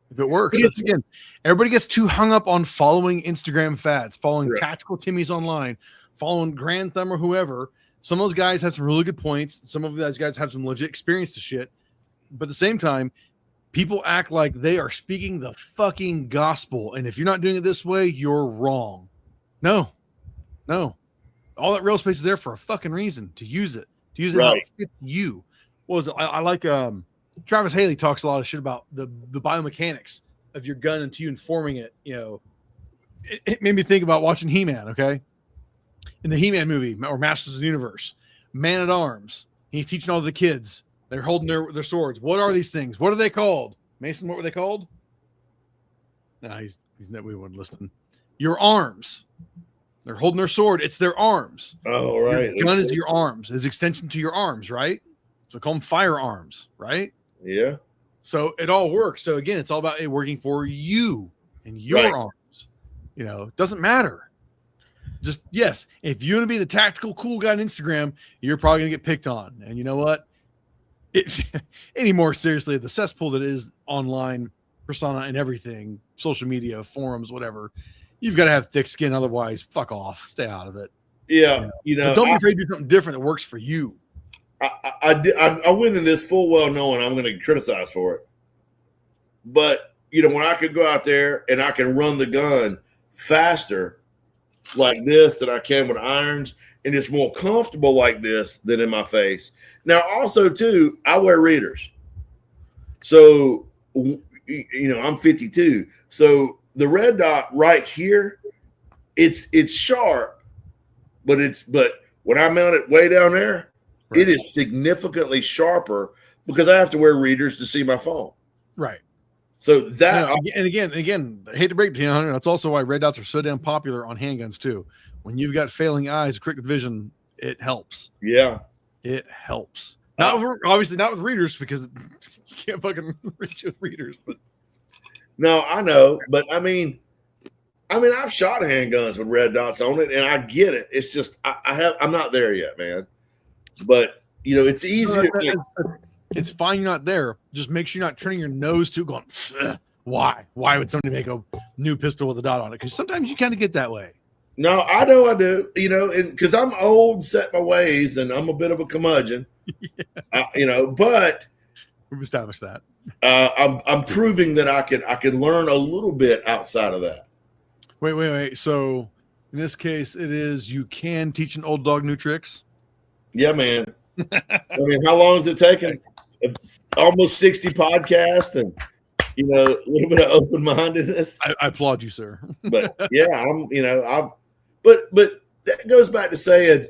if it works, again, everybody gets too hung up on following Instagram fads, following Tactical Timmy's online, following Grand Thumb or whoever. Some of those guys have some really good points. Some of those guys have some legit experience to shit. But at the same time, people act like they are speaking the fucking gospel. And if you're not doing it this way, you're wrong. No. All that real space is there for a fucking reason, to use it. To use it how it fits you. What was it? I like Travis Haley talks a lot of shit about the biomechanics of your gun and to you informing it. It made me think about watching He-Man, okay? In the He-Man movie or Masters of the Universe, Man at Arms, he's teaching all the kids. They're holding their swords. What are these things? What are they called? Mason, what were they called? No, he's not. We wouldn't listen. Your arms. They're holding their sword. It's their arms. Oh, right. Your gun is your arms. Is extension to your arms, right? So call them firearms, right? Yeah. So it all works. So again, it's all about it working for you and your arms. It doesn't matter. Just, yes, if you want to be the tactical cool guy on Instagram, you're probably going to get picked on. And you know what? Any more seriously, the cesspool that is online persona and everything, social media, forums, whatever, you've got to have thick skin. Otherwise, fuck off. Stay out of it. Yeah. But don't be afraid to do something different that works for you. I went in this full well knowing I'm going to get criticized for it. But, when I could go out there and I can run the gun faster like this than I can with irons, and it's more comfortable like this than in my face. Now, also, too, I wear readers. So, I'm 52. So the red dot right here, it's sharp, but when I mount it way down there, it is significantly sharper because I have to wear readers to see my phone. Right. So that and again, I hate to break it to you, Hunter. That's also why red dots are so damn popular on handguns too. When you've got failing eyes, quick vision, it helps. Yeah, it helps. Obviously not with readers because you can't fucking reach with readers. But no, I know. But I mean, I've shot handguns with red dots on it, and I get it. It's just I'm not there yet, man. But it's easier. It's fine you're not there. Just make sure you're not turning your nose to going, why? Why would somebody make a new pistol with a dot on it, because sometimes you kind of get that way. No, I know I do. You know, because I'm old, set my ways, and I'm a bit of a curmudgeon. You know, but We've established that. I'm proving that I can learn a little bit outside of that. Wait. So in this case, it is you can teach an old dog new tricks. Yeah, man. I mean, how long has it taken? Almost 60 podcasts, and you know, a little bit of open mindedness. I applaud you, sir. But yeah, but that goes back to saying,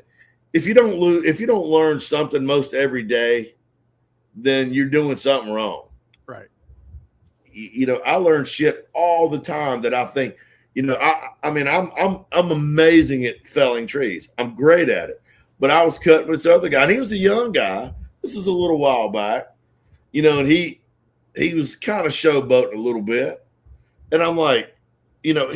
if you don't learn something most every day, then you're doing something wrong. Right. You know, I learn shit all the time that I think, you know, I mean, I'm amazing at felling trees. I'm great at it. But I was cutting with this other guy, and he was a young guy. This was a little while back, you know, and he was kind of showboating a little bit. And I'm like, you know,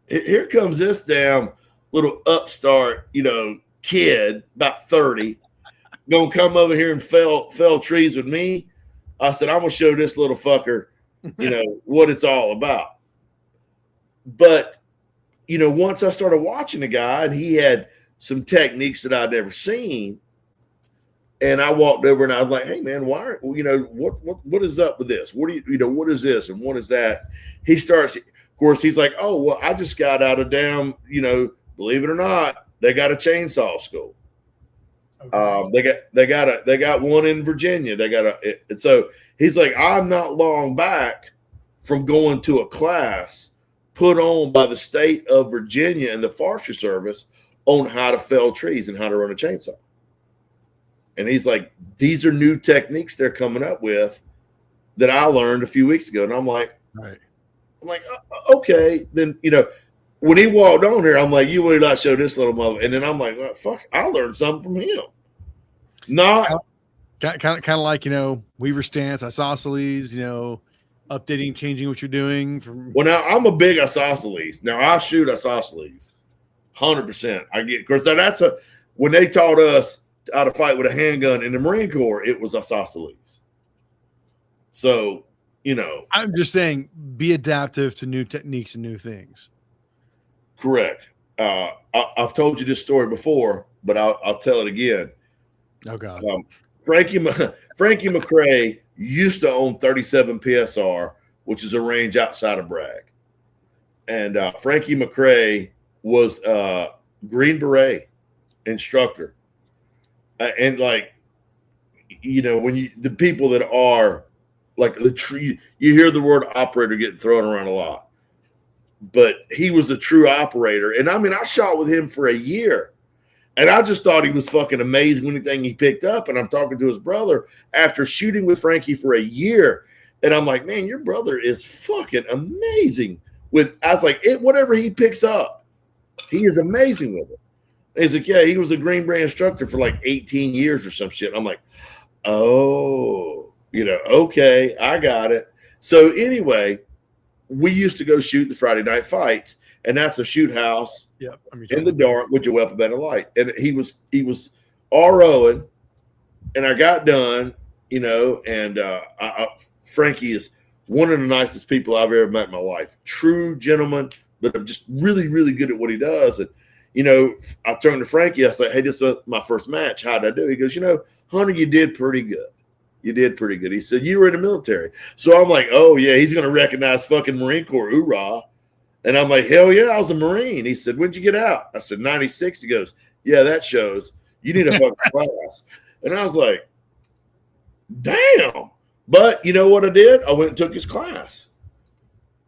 here comes this damn little upstart, you know, kid about 30, gonna come over here and fell trees with me. I said, I'm gonna show this little fucker, you know, what it's all about. But, you know, once I started watching the guy, and he had some techniques that I'd never seen, and I walked over and I was like, hey man, why aren't, you know, what is up with this? What do you know, what is this and what is that? He starts, of course, he's like, oh, well, I just got out of damn, you know, believe it or not, they got a chainsaw school. Okay. They got one in Virginia. And so he's like, I'm not long back from going to a class put on by the state of Virginia and the Forestry Service on how to fell trees and how to run a chainsaw. And he's like, these are new techniques they're coming up with that I learned a few weeks ago. And I'm like, right. Okay. Then, you know, when he walked on here, I'm like, you would not show this little mother. And then I'm like, well, fuck, I learned something from him. Not kind of like, you know, Weaver stance, isosceles, you know, updating, changing what you're doing. Well, now I'm a big isosceles. Now I shoot isosceles 100%. I get, of course, that's when they taught us how to fight with a handgun in the Marine Corps, it was isosceles. So, you know, I'm just saying, be adaptive to new techniques and new things. Correct. I've told you this story before, but I'll tell it again. Oh God. Frankie McRae used to own 37 PSR, which is a range outside of Bragg. And Frankie McRae was a Green Beret instructor. And like, you know, when the people that are like the tree, you hear the word operator getting thrown around a lot, but he was a true operator. And I mean, I shot with him for a year, and I just thought he was fucking amazing with anything he picked up. And I'm talking to his brother after shooting with Frankie for a year. And I'm like, man, your brother is fucking amazing I was like, whatever he picks up, he is amazing with it. He's like, yeah, he was a Green Beret instructor for like 18 years or some shit. I'm like, oh, you know, okay, I got it. So anyway, we used to go shoot the Friday night fights, and that's a shoot house in the dark with your weapon bed of light. And he was ROing, and I got done, you know, and Frankie is one of the nicest people I've ever met in my life. True gentleman, but I'm just really, really good at what he does. And you know, I turned to Frankie. I said, hey, this is my first match. How'd I do? He goes, you know, Hunter, you did pretty good. You did pretty good. He said, you were in the military. So I'm like, oh, yeah, he's going to recognize fucking Marine Corps. Hoorah. And I'm like, hell yeah, I was a Marine. He said, when'd you get out? I said, 96. He goes, yeah, that shows. You need a fucking class. And I was like, damn. But you know what I did? I went and took his class.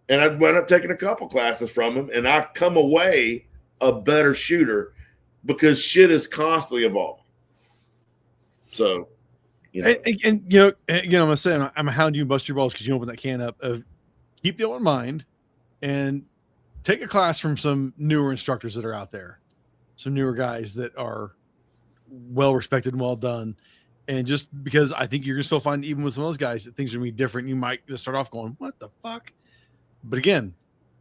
And I went up taking a couple classes from him. And I come away a better shooter because shit is constantly evolving. So, you know, and you know, again, I'm gonna say I'm a hound you, bust your balls because you open that can up. Of keep the open mind and take a class from some newer instructors that are out there, some newer guys that are well respected and well done. And just because I think you're gonna still find, even with some of those guys, that things are gonna be different. You might just start off going, "What the fuck?" But again,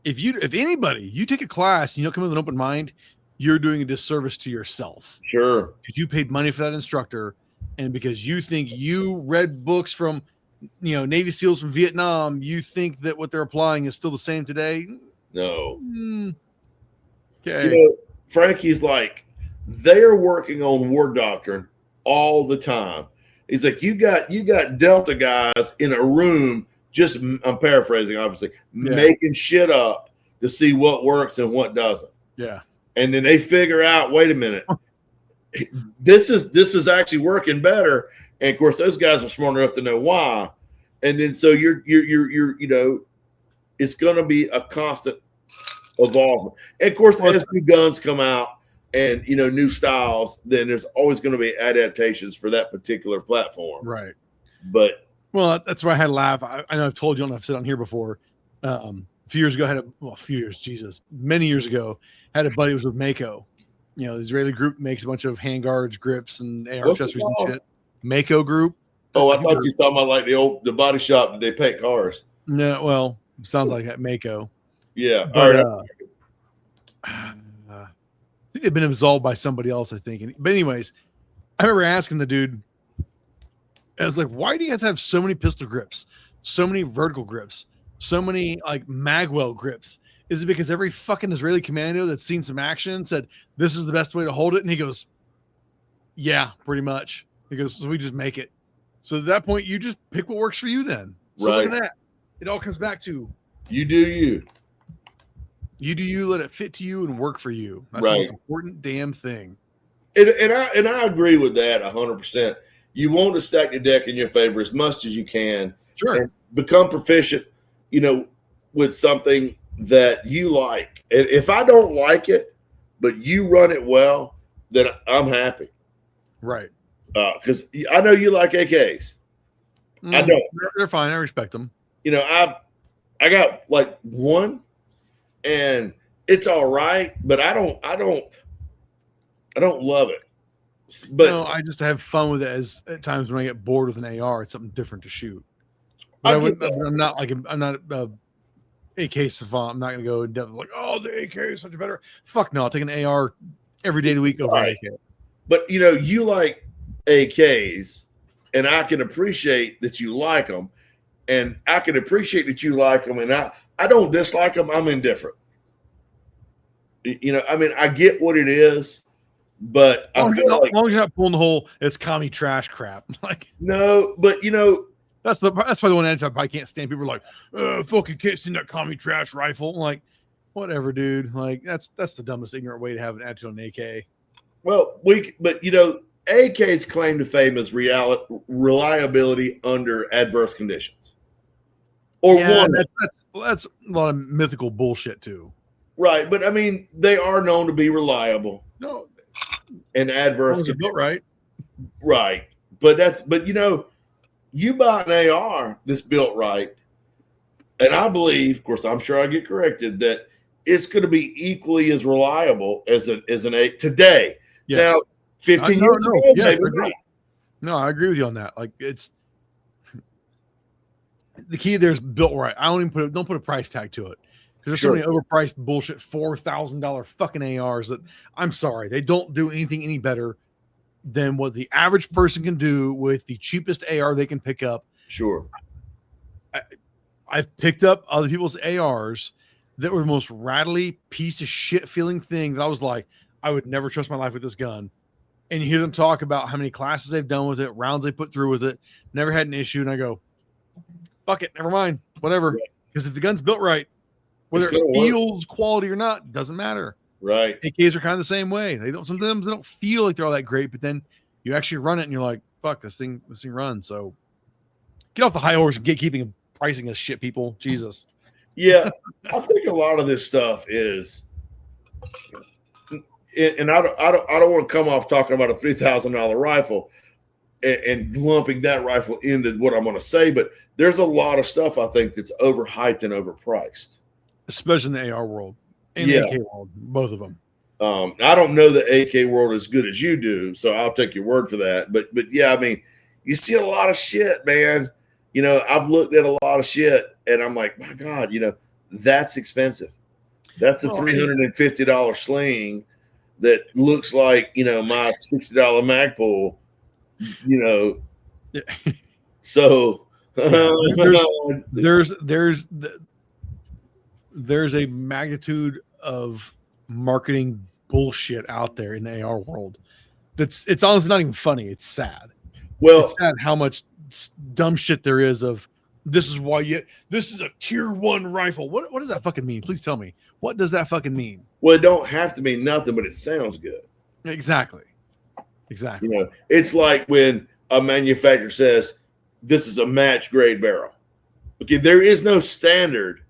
if anybody, you take a class and you don't come with an open mind, you're doing a disservice to yourself. Sure. Because you paid money for that instructor, and because you think you read books from Navy SEALs from Vietnam, you think that what they're applying is still the same today? No. Okay. Frankie's like, they're working on war doctrine all the time. He's like, you got Delta guys in a room, just, I'm paraphrasing, obviously, making shit up to see what works and what doesn't. Yeah. And then they figure out, wait a minute, this is actually working better. And of course, those guys are smart enough to know why. And then so you're it's going to be a constant evolvement. And of course, as new guns come out and new styles, then there's always going to be adaptations for that particular platform. Right. But that's why I had to laugh. I know I've told you, I've said on here before. A few years ago, many years ago, had a buddy who was with Mako. The Israeli group makes a bunch of handguards, grips, and AR accessories and shit. Mako group. Oh, I thought you were talking about like the body shop that they paint cars. No, well, sounds like that Mako. Yeah. But, all right. I think they've been absolved by somebody else, I think. But anyways, I remember asking the dude, I was like, why do you guys have so many pistol grips, so many vertical grips, so many like magwell grips? Is it because every fucking Israeli commando that's seen some action said this is the best way to hold it? And he goes, yeah, pretty much. He goes, so we just make it. So at that point, you just pick what works for you then. So right. Look at that. It all comes back to you do you. You do you, let it fit to you and work for you. That's the most important damn thing. And I agree with that 100%. You want to stack the deck in your favor as much as you can. Sure. And become proficient, with something that you like. And if I don't like it, but you run it well, then I'm happy. Right. Because I know you like AKs. I don't. They're fine. I respect them. I got like one, and it's all right, but I don't love it. But I just have fun with it. As at times when I get bored with an AR, it's something different to shoot. But I'm not a AK savant. I'm not going to go in depth like, oh, the AK is such a better. Fuck no, I'll take an AR every day of the week over an AK. But you like AKs, and I can appreciate that you like them, and I can appreciate that you like them, and I don't dislike them. I'm indifferent. I get what it is, but I feel like, as long as you're not pulling the whole it's commie trash crap. Like no, but that's probably the one answer I can't stand. People are like, fucking can't stand that commie trash rifle. I'm like, whatever, dude. Like that's the dumbest ignorant way to have an attitude on an AK. Well, AK's claim to fame is reliability under adverse conditions. Or one. That's a lot of mythical bullshit too. Right, but they are known to be reliable. No, and adverse conditions. Built right. Right, but you buy an AR that's built right, and I believe, of course, I'm sure I get corrected, that it's going to be equally as reliable as an A today. Yes. Now, 15 years ago, maybe not. No, I agree with you on that. Like it's the key there is built right. I don't put a price tag to it. There's so many overpriced bullshit $4,000 fucking ARs that I'm sorry, they don't do anything any better than what the average person can do with the cheapest AR they can pick up. Sure. I've picked up other people's ARs that were the most rattly piece of shit feeling thing that I was like, I would never trust my life with this gun. And you hear them talk about how many classes they've done with it, rounds they put through with it, never had an issue. And I go, fuck it, never mind, whatever. Because if the gun's built right, whether it feels quality or not, doesn't matter. Right. AKs are kind of the same way. Sometimes they don't feel like they're all that great, but then you actually run it and you're like, fuck, this thing runs. So get off the high horse and get keeping pricing as shit, people. Jesus. Yeah. I think a lot of this stuff is, and I don't want to come off talking about a $3,000 rifle and lumping that rifle into what I'm going to say, but there's a lot of stuff I think that's overhyped and overpriced. Especially in the AR world and the AK world, both of them. I don't know the AK world as good as you do, so I'll take your word for that. But yeah, you see a lot of shit, man. I've looked at a lot of shit, and I'm like, my God, that's expensive. That's a $350 sling that looks like my $60 Magpul. So Yeah, there's a magnitude of marketing bullshit out there in the AR world. It's honestly not even funny. It's sad. Well, It's sad how much dumb shit there is of this is why this is a tier 1 rifle. What does that fucking mean? Please tell me. What does that fucking mean? well, it don't have to mean nothing, but it sounds good. Exactly. You know, it's like when a manufacturer says this is a match grade barrel. Okay, there is no standard.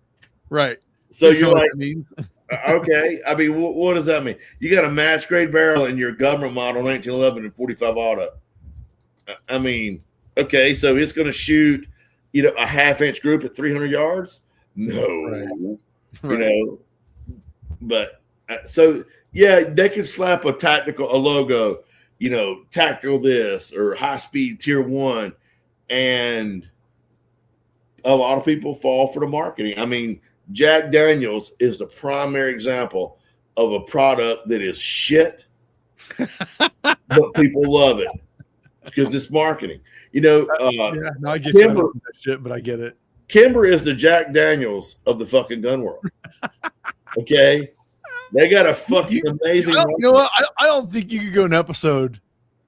Right. So Please you're tell me like, what that means. okay. I mean, what does that mean? You got a match grade barrel in your government model 1911 and 45 auto. I mean, okay, so it's going to shoot, you know, a half-inch group at 300 yards? No. Right. You know, but so yeah, they can slap a logo, you know, tactical this or high speed tier 1, and a lot of people fall for the marketing. I mean, Jack Daniels is the primary example of a product that is shit, but people love it because it's marketing. You know, yeah, no, I get Kimber, that shit, but I get it. Kimber is the Jack Daniels of the fucking gun world. Okay, they got a fucking amazing. You know what? I don't think you could go an episode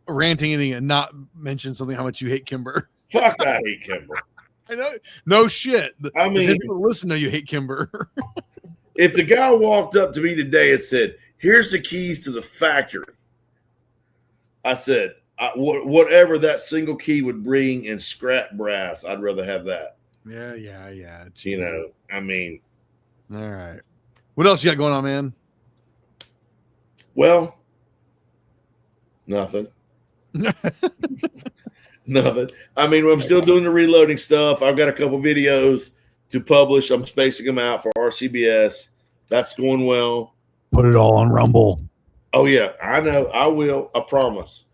ranting anything and not mention something how much you hate Kimber. Fuck, I hate Kimber. I know, no shit. I mean, people listen to you hate Kimber. If the guy walked up to me today and said, "Here's the keys to the factory," I said, whatever that single key would bring in scrap brass, I'd rather have that. Yeah. Jesus. You know, I mean, all right. What else you got going on, man? Well, nothing. Nothing. I mean, I'm still doing the reloading stuff. I've got a couple videos to publish. I'm spacing them out for RCBS. That's going well. Put it all on Rumble. Oh yeah, I know. I will. I promise.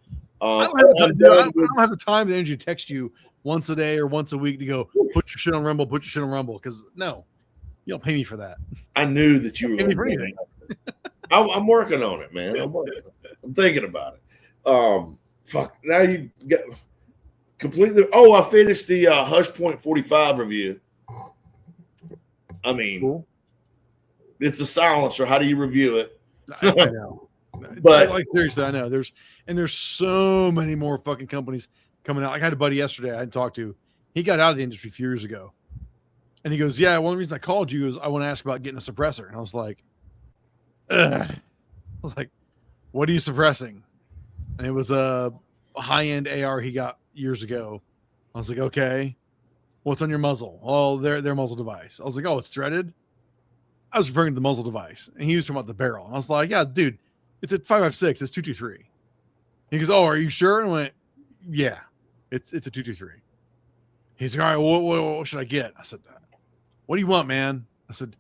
I don't have the time and energy to text you once a day or once a week to go put your shit on Rumble, because no, you don't pay me for that. I knew that you were going to pay me for anything. I'm working on it, man. I'm thinking about it. Fuck. Now you got completely. Oh, I finished the Hush Point 45 review. I mean, cool. It's a silencer. How do you review it? I know. But like seriously, I know there's so many more fucking companies coming out. I had a buddy yesterday I had talked to. He got out of the industry a few years ago, and he goes, "Yeah, one of the reasons I called you is I want to ask about getting a suppressor." And I was like, "What are you suppressing?" And it was a high-end AR he got years ago. I was like, "Okay, what's on your muzzle?" Oh, their muzzle device. I was like, "Oh, it's threaded." I was referring to the muzzle device, and he was talking about the barrel. And I was like, "Yeah, dude. It's a 5.56. It's 223." He goes, "Oh, are you sure?" And I went, "Yeah, it's a 223." He's like, "All right, what should I get?" I said, "What do you want, man?" I said,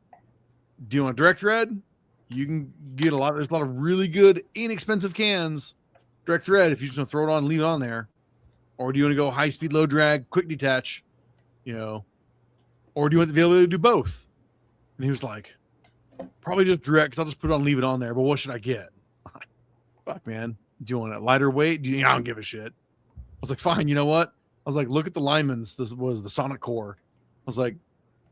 "Do you want a direct thread? You can get there's a lot of really good, inexpensive cans, direct thread, if you just want to throw it on and leave it on there. Or do you want to go high speed, low drag, quick detach, you know? Or do you want to be able to do both?" And he was like, "Probably just direct, because I'll just put it on and leave it on there, but what should I get?" Fuck, man. Do you want a lighter weight? I don't give a shit. I was like, fine, you know what? I was like, look at the Lyman's. This was the Sonic Core. I was like,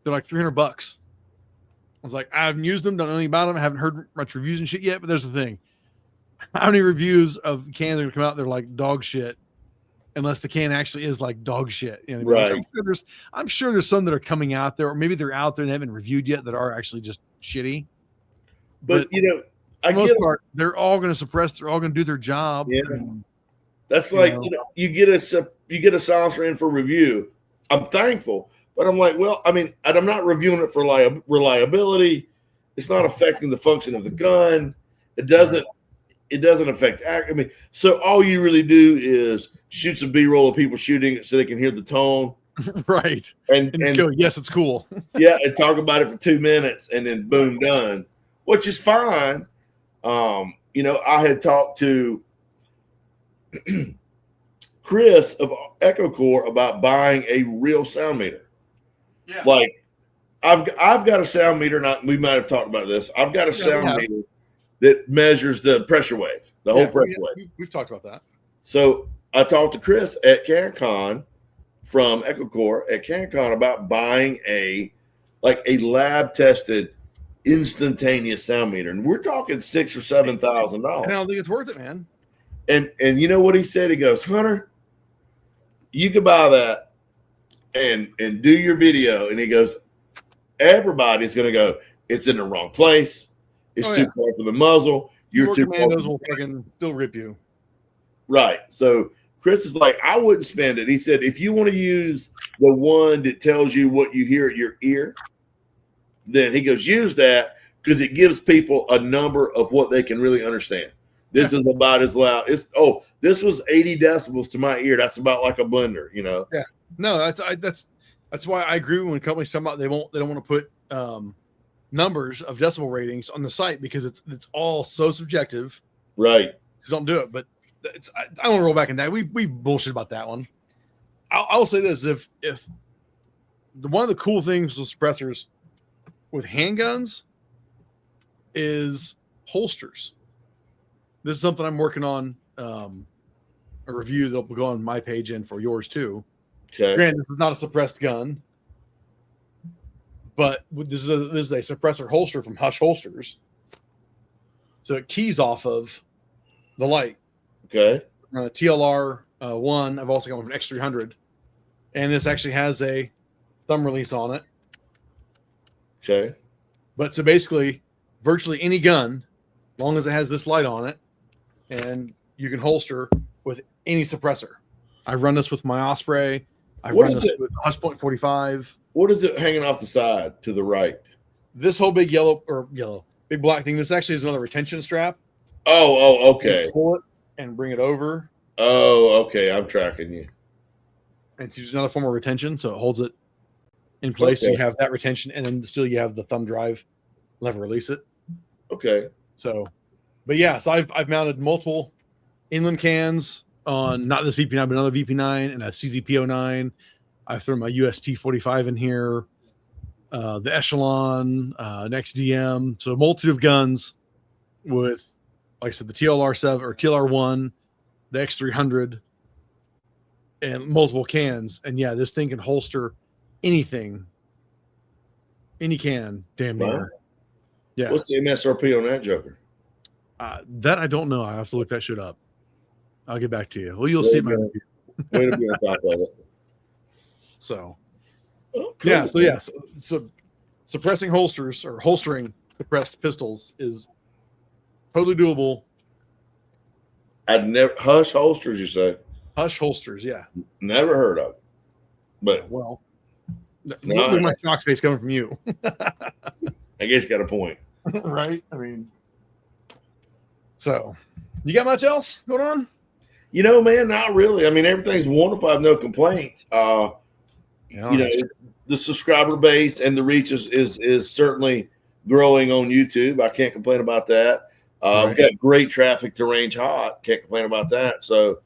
they're like $300. I was like, I haven't used them, don't know anything about them. I haven't heard much reviews and shit yet, but there's the thing. How many reviews of cans are going to come out? They're like dog shit, unless the can actually is like dog shit. You know what I mean? Right. I'm sure there's some that are coming out there, or maybe they're out there and they haven't reviewed yet that are actually just shitty. But you know, for the most part, they're all going to suppress. They're all going to do their job. Yeah, that's like you get a silencer in for review. I'm thankful, but I'm like, well, I mean, I'm not reviewing it for reliability. It's not affecting the function of the gun. It doesn't affect. I mean, so all you really do is shoot some B-roll of people shooting it so they can hear the tone, right? And go, yes, it's cool. Yeah, and talk about it for 2 minutes, and then boom, done, which is fine. You know, I had talked to Chris of Echo Core about buying a real sound meter. Yeah. Like I've got a sound meter, and we might have talked about this. I've got a sound meter that measures the pressure wave, the whole pressure wave. We've talked about that. So I talked to Chris at CanCon from EchoCore at CanCon about buying a lab tested instantaneous sound meter, and we're talking $6,000 or $7,000. I don't think it's worth it, man. And you know what he said? He goes, Hunter, you could buy that and do your video. And he goes, everybody's going to go, it's in the wrong place. It's too far for the muzzle. You're too far. Commandos will fucking still rip you. Right. So Chris is like, I wouldn't spend it. He said, if you want to use the one that tells you what you hear at your ear, then he goes, use that because it gives people a number of what they can really understand. This is about as loud. This was 80 decibels to my ear. That's about like a blender, you know? Yeah. No, that's why I agree when companies talk about they don't want to put numbers of decibel ratings on the site because it's all so subjective. Right. So don't do it. But I don't want to roll back in that. We bullshit about that one. I'll say this: if one of the cool things with suppressors with handguns is holsters. This is something I'm working on, a review that will go on my page and for yours too. Okay. Granted, this is not a suppressed gun, but this is a suppressor holster from Hush Holsters. So it keys off of the light. Okay. TLR 1. I've also got one from X300, and this actually has a thumb release on it. Okay. But so basically, virtually any gun, as long as it has this light on it, and you can holster with any suppressor. I run this with my Osprey. I run this with Hush Point 45. What is it hanging off the side to the right? This whole big big black thing. This actually is another retention strap. Oh, okay. You pull it and bring it over. Oh, okay. I'm tracking you. And it's just another form of retention, so it holds it in place. Okay. So you have that retention, and then still you have the thumb drive lever release it. Okay. So, but yeah, so I've mounted multiple inland cans on not this VP9, but another VP9 and a CZP09. I've thrown my USP 45 in here, the Echelon, an XDM. So a multitude of guns with, like I said, the TLR7 or TLR1, the X300, and multiple cans. And yeah, this thing can holster anything, any can, damn near. Wow. Yeah. What's the MSRP on that joker? That I don't know. I have to look that shit up. I'll get back to you. Well, you'll see my review. Way to be on top of it. So, oh, cool. yeah. So, yeah. So suppressing holsters or holstering suppressed pistols is totally doable. I'd never Hush holsters. You say Hush holsters? Yeah. Never heard of. But well, look at my shock face coming from you. I guess you got a point, right? I mean, so you got much else going on? You know, man, not really. I mean, everything's wonderful. I have no complaints. You know, the subscriber base and the reach is certainly growing on YouTube. I can't complain about that. Right. I've got great traffic to Range Hot. Can't complain about that. So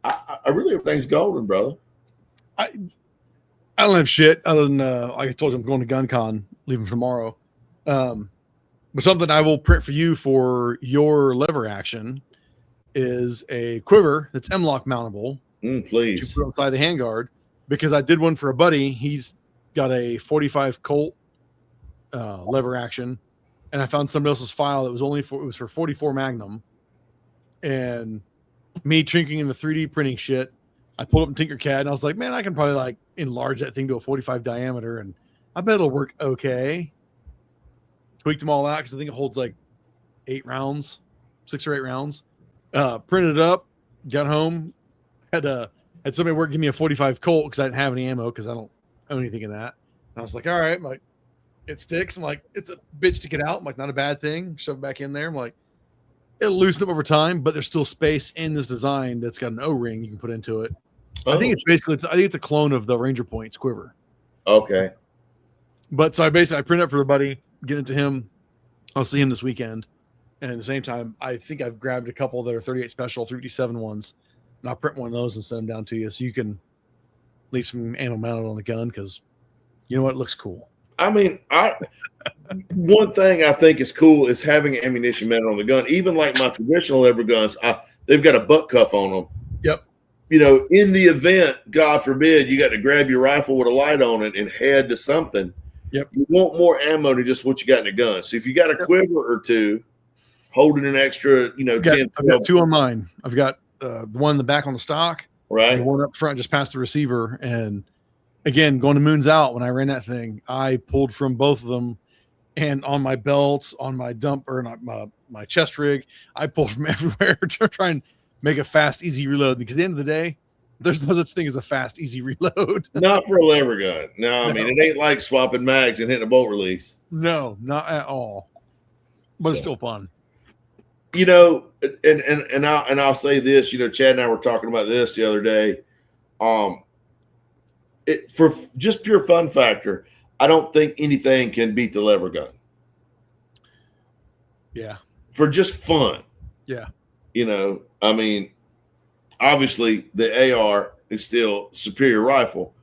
I really everything's golden, brother. I don't have shit other than like I told you, I'm going to GunCon, leaving tomorrow. But something I will print for you for your lever action is a quiver that's M-lock mountable. Please. To put inside the handguard, because I did one for a buddy. He's got a 45 Colt lever action, and I found somebody else's file that was for 44 Magnum. And me trinking in the 3D printing shit, I pulled up Tinkercad and I was like, man, I can probably like enlarge that thing to a 45 diameter, and I bet it'll work okay. Tweaked them all out because I think it holds like 6 or 8 rounds. Printed it up, got home, had somebody work give me a 45 Colt because I didn't have any ammo because I don't own anything in that. And I was like, all right, I'm like, it sticks. I'm like, it's a bitch to get out. I'm like, not a bad thing. Shove it back in there. I'm like, it'll loosen up over time, but there's still space in this design that's got an O-ring you can put into it. Oh. I think it's a clone of the Ranger Points quiver. Okay. But so I printed up for a buddy, get it to him. I'll see him this weekend. And at the same time, I think I've grabbed a couple that are 38 special 357 ones, and I'll print one of those and send them down to you so you can leave some ammo mounted on the gun because you know what, it looks cool. I mean, one thing I think is cool is having ammunition mounted on the gun. Even like my traditional lever guns, they've got a butt cuff on them. Yep. in the event, God forbid, you got to grab your rifle with a light on it and head to something. Yep. You want more ammo than just what you got in the gun. So if you got a quiver or two, holding an extra, 10, I've got 12, two on mine. I've got the one in the back on the stock, and right? the one up front just past the receiver. And again, going to Moon's Out, when I ran that thing, I pulled from both of them, and on my belt, on my dump, or not my chest rig, I pulled from everywhere to try and make a fast, easy reload. Because at the end of the day, there's no such thing as a fast, easy reload. Not for a lever gun. No, I mean, it ain't like swapping mags and hitting a bolt release. No, not at all. But it's still fun. And I'll say this, Chad and I were talking about this the other day. For just pure fun factor, I don't think anything can beat the lever gun. Yeah. For just fun. Yeah. I mean, obviously the AR is still superior rifle.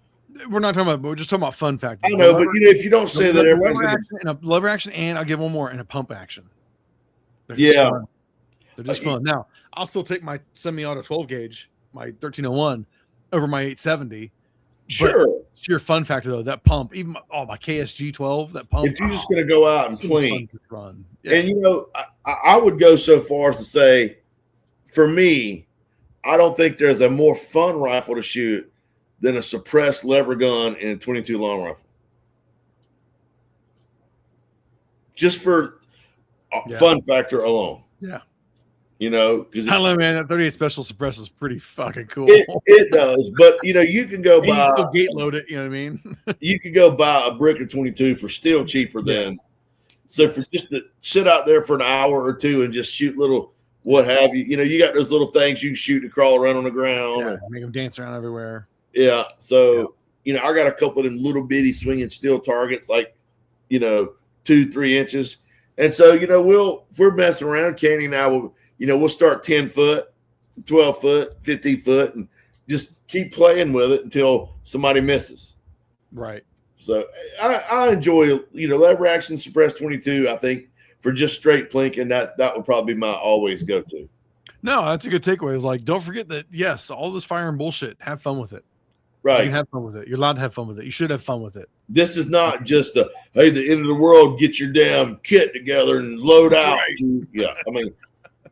We're not talking about, but we're just talking about fun factor. I know, but if you don't say that, everybody's a lever action, and I'll give one more, and a pump action. Yeah. Fun. They're just fun. Now, I'll still take my semi-auto 12 gauge, my 1301, over my 870. Sure. Sheer fun factor though, that pump, even my KSG 12, that pump. If you're just going to go out and clean, run. Yeah. And I would go so far as to say, for me, I don't think there's a more fun rifle to shoot than a suppressed lever gun and a 22 long rifle. Just for fun factor alone. Yeah. Because I don't know, man. That 38 special suppressor is pretty fucking cool. It does, but you can go buy. You still gate load it. You know what I mean? You could go buy a brick of 22 for still cheaper than. So for just to sit out there for an hour or two and just shoot little what have you, you got those little things you can shoot to crawl around on the ground. Yeah, make them dance around everywhere. Yeah. So I got a couple of them little bitty swinging steel targets, like 2-3 inches, and so if we're messing around, Kenny and I will. We'll start 10 foot, 12 foot, 15 foot, and just keep playing with it until somebody misses. Right. So I enjoy, lever action suppressed 22. I think for just straight plinking, that would probably be my always go to. No, that's a good takeaway. It's like, don't forget that, yes, all this firearm bullshit, have fun with it. Right. You can have fun with it. You're allowed to have fun with it. You should have fun with it. This is not just the end of the world, get your damn kit together and load out. Right. Yeah. I mean,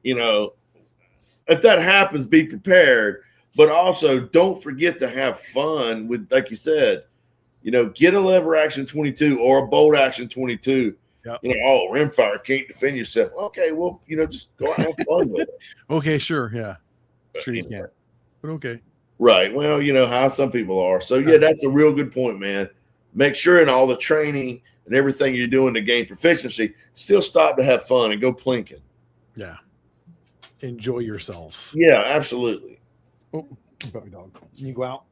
if that happens, be prepared, but also don't forget to have fun with, like you said, get a lever action 22 or a bolt action 22. Yep. Rimfire can't defend yourself. Okay, well, just go out and have fun with it. Okay, sure, yeah, sure you can, but okay, right. Well, how some people are. So yeah, that's a real good point, man. Make sure in all the training and everything you're doing to gain proficiency, still stop to have fun and go plinking. Yeah. Enjoy yourself. Yeah, absolutely. Oh, puppy dog. You go out.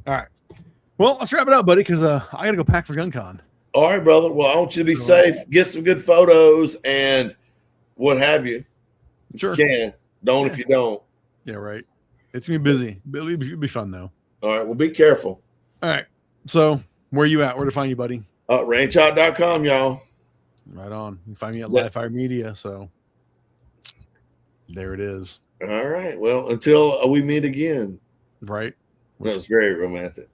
All right. Well, let's wrap it up, buddy, because I got to go pack for GunCon. All right, brother. Well, I want you to be safe. Get some good photos and what have you. Sure. If you can. Don't if you don't. Yeah, right. It's going to be busy. It'll be fun, though. All right. Well, be careful. All right. So, where are you at? Where to find you, buddy? Ranchhot.com, y'all. Right on. You can find me at Live Fire Media, so there it is. All right. Well, until we meet again. Right. That was very romantic.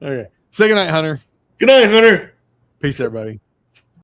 Okay. Say goodnight, Hunter. Good night, Hunter. Peace, everybody.